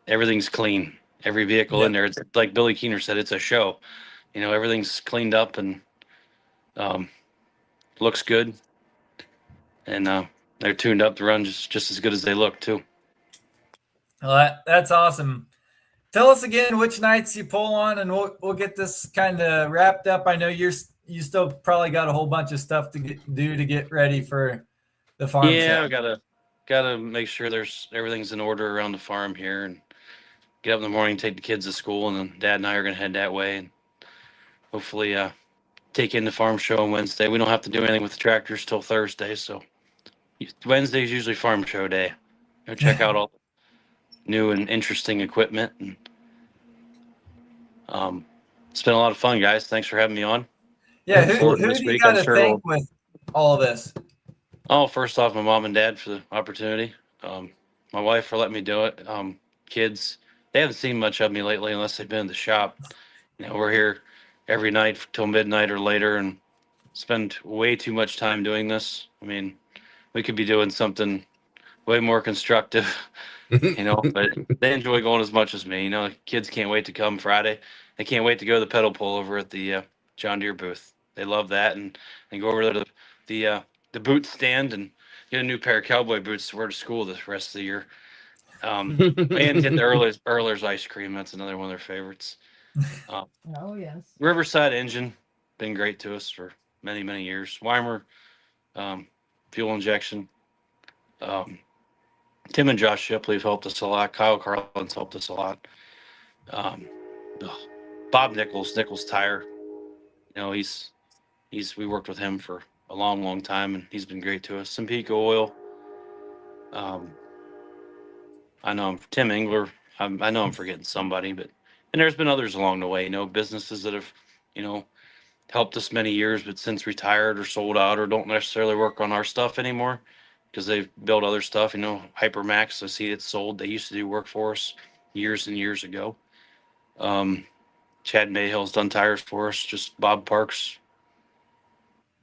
everything's clean. Every vehicle in there, it's like Billy Keener said, it's a show. Everything's cleaned up and looks good, and they're tuned up to run just as good as they look too. Well, that's awesome. Tell us again which nights you pull on, and we'll get this kind of wrapped up. I know you still probably got a whole bunch of stuff to do to get ready for the farm. Yeah, I gotta make sure everything's in order around the farm here, and get up in the morning, take the kids to school, and then Dad and I are gonna head that way, and hopefully take in the farm show on Wednesday. We don't have to do anything with the tractors till Thursday, so Wednesday's usually farm show day. Go check out all the new and interesting equipment, and it's been a lot of fun, guys. Thanks for having me on. Yeah, who do you got to thank with all of this? Oh, first off, my mom and dad for the opportunity. My wife for letting me do it. Kids, they haven't seen much of me lately unless they've been in the shop. We're here every night till midnight or later, and spend way too much time doing this. I mean, we could be doing something way more constructive, but they enjoy going as much as me. Kids can't wait to come Friday. They can't wait to go to the pedal pull over at the John Deere booth. They love that, and go over to the boot stand and get a new pair of cowboy boots to wear to school the rest of the year. And get the Earler's ice cream. That's another one of their favorites. Oh, yes. Riverside Engine, been great to us for many, many years. Weimer, fuel injection. Tim and Josh Shipley have helped us a lot. Kyle Carlin's helped us a lot. Bob Nichols Tire. You know, we worked with him for a long, long time, and he's been great to us. Simpico Oil. I know Tim Engler. I know I'm forgetting somebody, and there's been others along the way. You know, businesses that have, you know, helped us many years, but since retired or sold out or don't necessarily work on our stuff anymore because they've built other stuff. You know, Hypermax, I see it's sold. They used to do work for us years and years ago. Chad Mayhill's done tires for us. Just Bob Parks,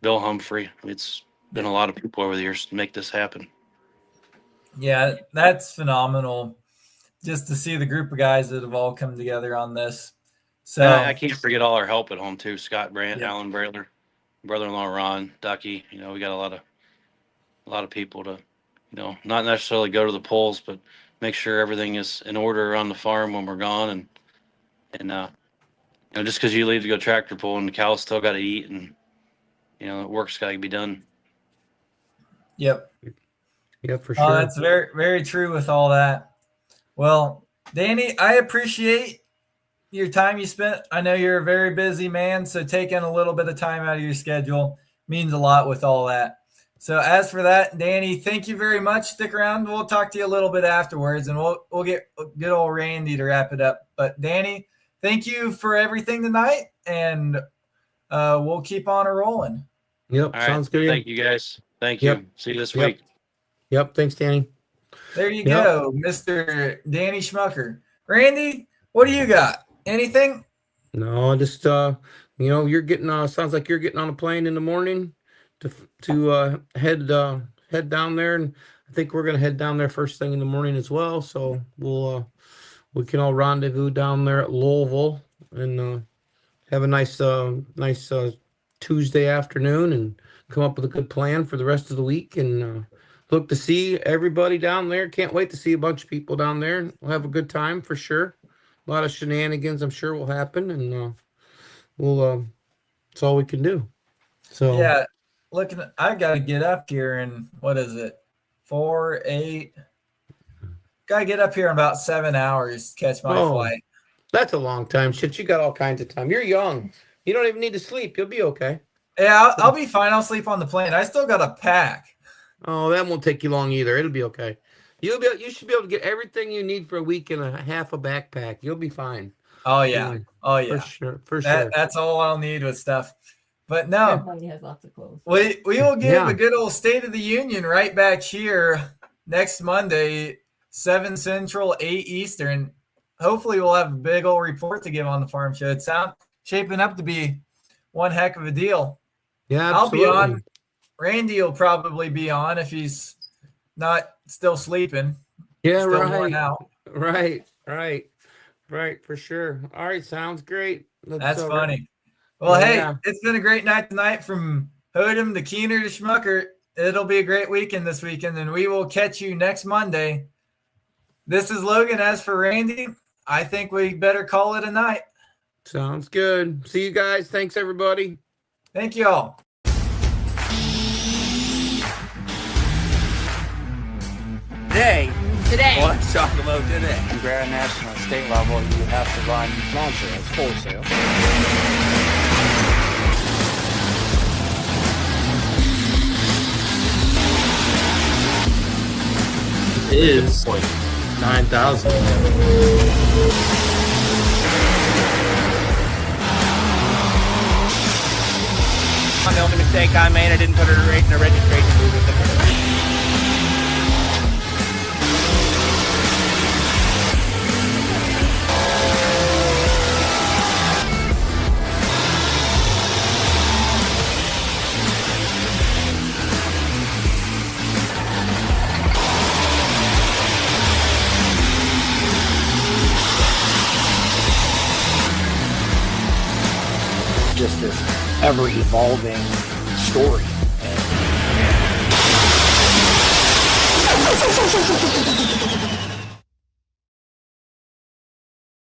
Bill Humphrey. It's been a lot of people over the years to make this happen. Yeah, that's phenomenal. Just to see the group of guys that have all come together on this. So I can't forget all our help at home too. Scott Brandt, yeah. Alan Brailer, brother-in-law Ron, Ducky. You know, we got a lot of people to, you know, not necessarily go to the polls, but make sure everything is in order on the farm when we're gone. And you know, just because you leave to go tractor pull and the cows still got to eat, and you know, the work's got to be done. Yep. Yeah, for sure. That's very, very true with all that. Well, Danny, I appreciate your time you spent. I know you're a very busy man, so taking a little bit of time out of your schedule means a lot with all that. So as for that, Danny, thank you very much. Stick around. We'll talk to you a little bit afterwards, and we'll get good old Randy to wrap it up. But Danny, thank you for everything tonight, and we'll keep on rolling. Yep, all sounds right. good. Thank you, guys. Thank you. Yep. See you this week. Yep, thanks, Danny. There you go, Mr. Danny Schmucker. Randy, what do you got? Anything? No, just you know, you're getting sounds like you're getting on a plane in the morning to head down there, and I think we're gonna head down there first thing in the morning as well. So we can all rendezvous down there at Louisville and have a nice Tuesday afternoon and come up with a good plan for the rest of the week and look to see everybody down there. Can't wait to see a bunch of people down there. We'll have a good time for sure. A lot of shenanigans, I'm sure, will happen, and we'll. It's all we can do. So yeah, I got to get up here in what is it, 4, 8? Got to get up here in about 7 hours to catch my flight. That's a long time. Shit, you got all kinds of time. You're young. You don't even need to sleep. You'll be okay. Yeah, I'll be fine. I'll sleep on the plane. I still got to pack. Oh, that won't take you long either. It'll be okay. You should be able to get everything you need for a week in a half a backpack. You'll be fine. Oh yeah. Oh yeah. For sure. That's all I'll need with stuff. But no, everybody has lots of clothes. We will give a good old State of the Union right back here next Monday, 7 Central, 8 Eastern. Hopefully we'll have a big old report to give on the farm show. It's shaping up to be one heck of a deal. Yeah, I'll absolutely. be on. Randy will probably be on if he's not still sleeping. Yeah, still right. worn out. Right, for sure. All right, sounds great. That's funny. Well, hey, it's been a great night tonight from Hothem to Keener to Schmucker. It'll be a great weekend this weekend, and we will catch you next Monday. This is Logan. As for Randy, I think we better call it a night. Sounds good. See you guys. Thanks, everybody. Thank you all. Today. Let's talk about today. Grand national and state level, you have to run non-sales, wholesale. Is like 9,000. The only mistake I made, I didn't put her in a registration movement. Just this ever-evolving story.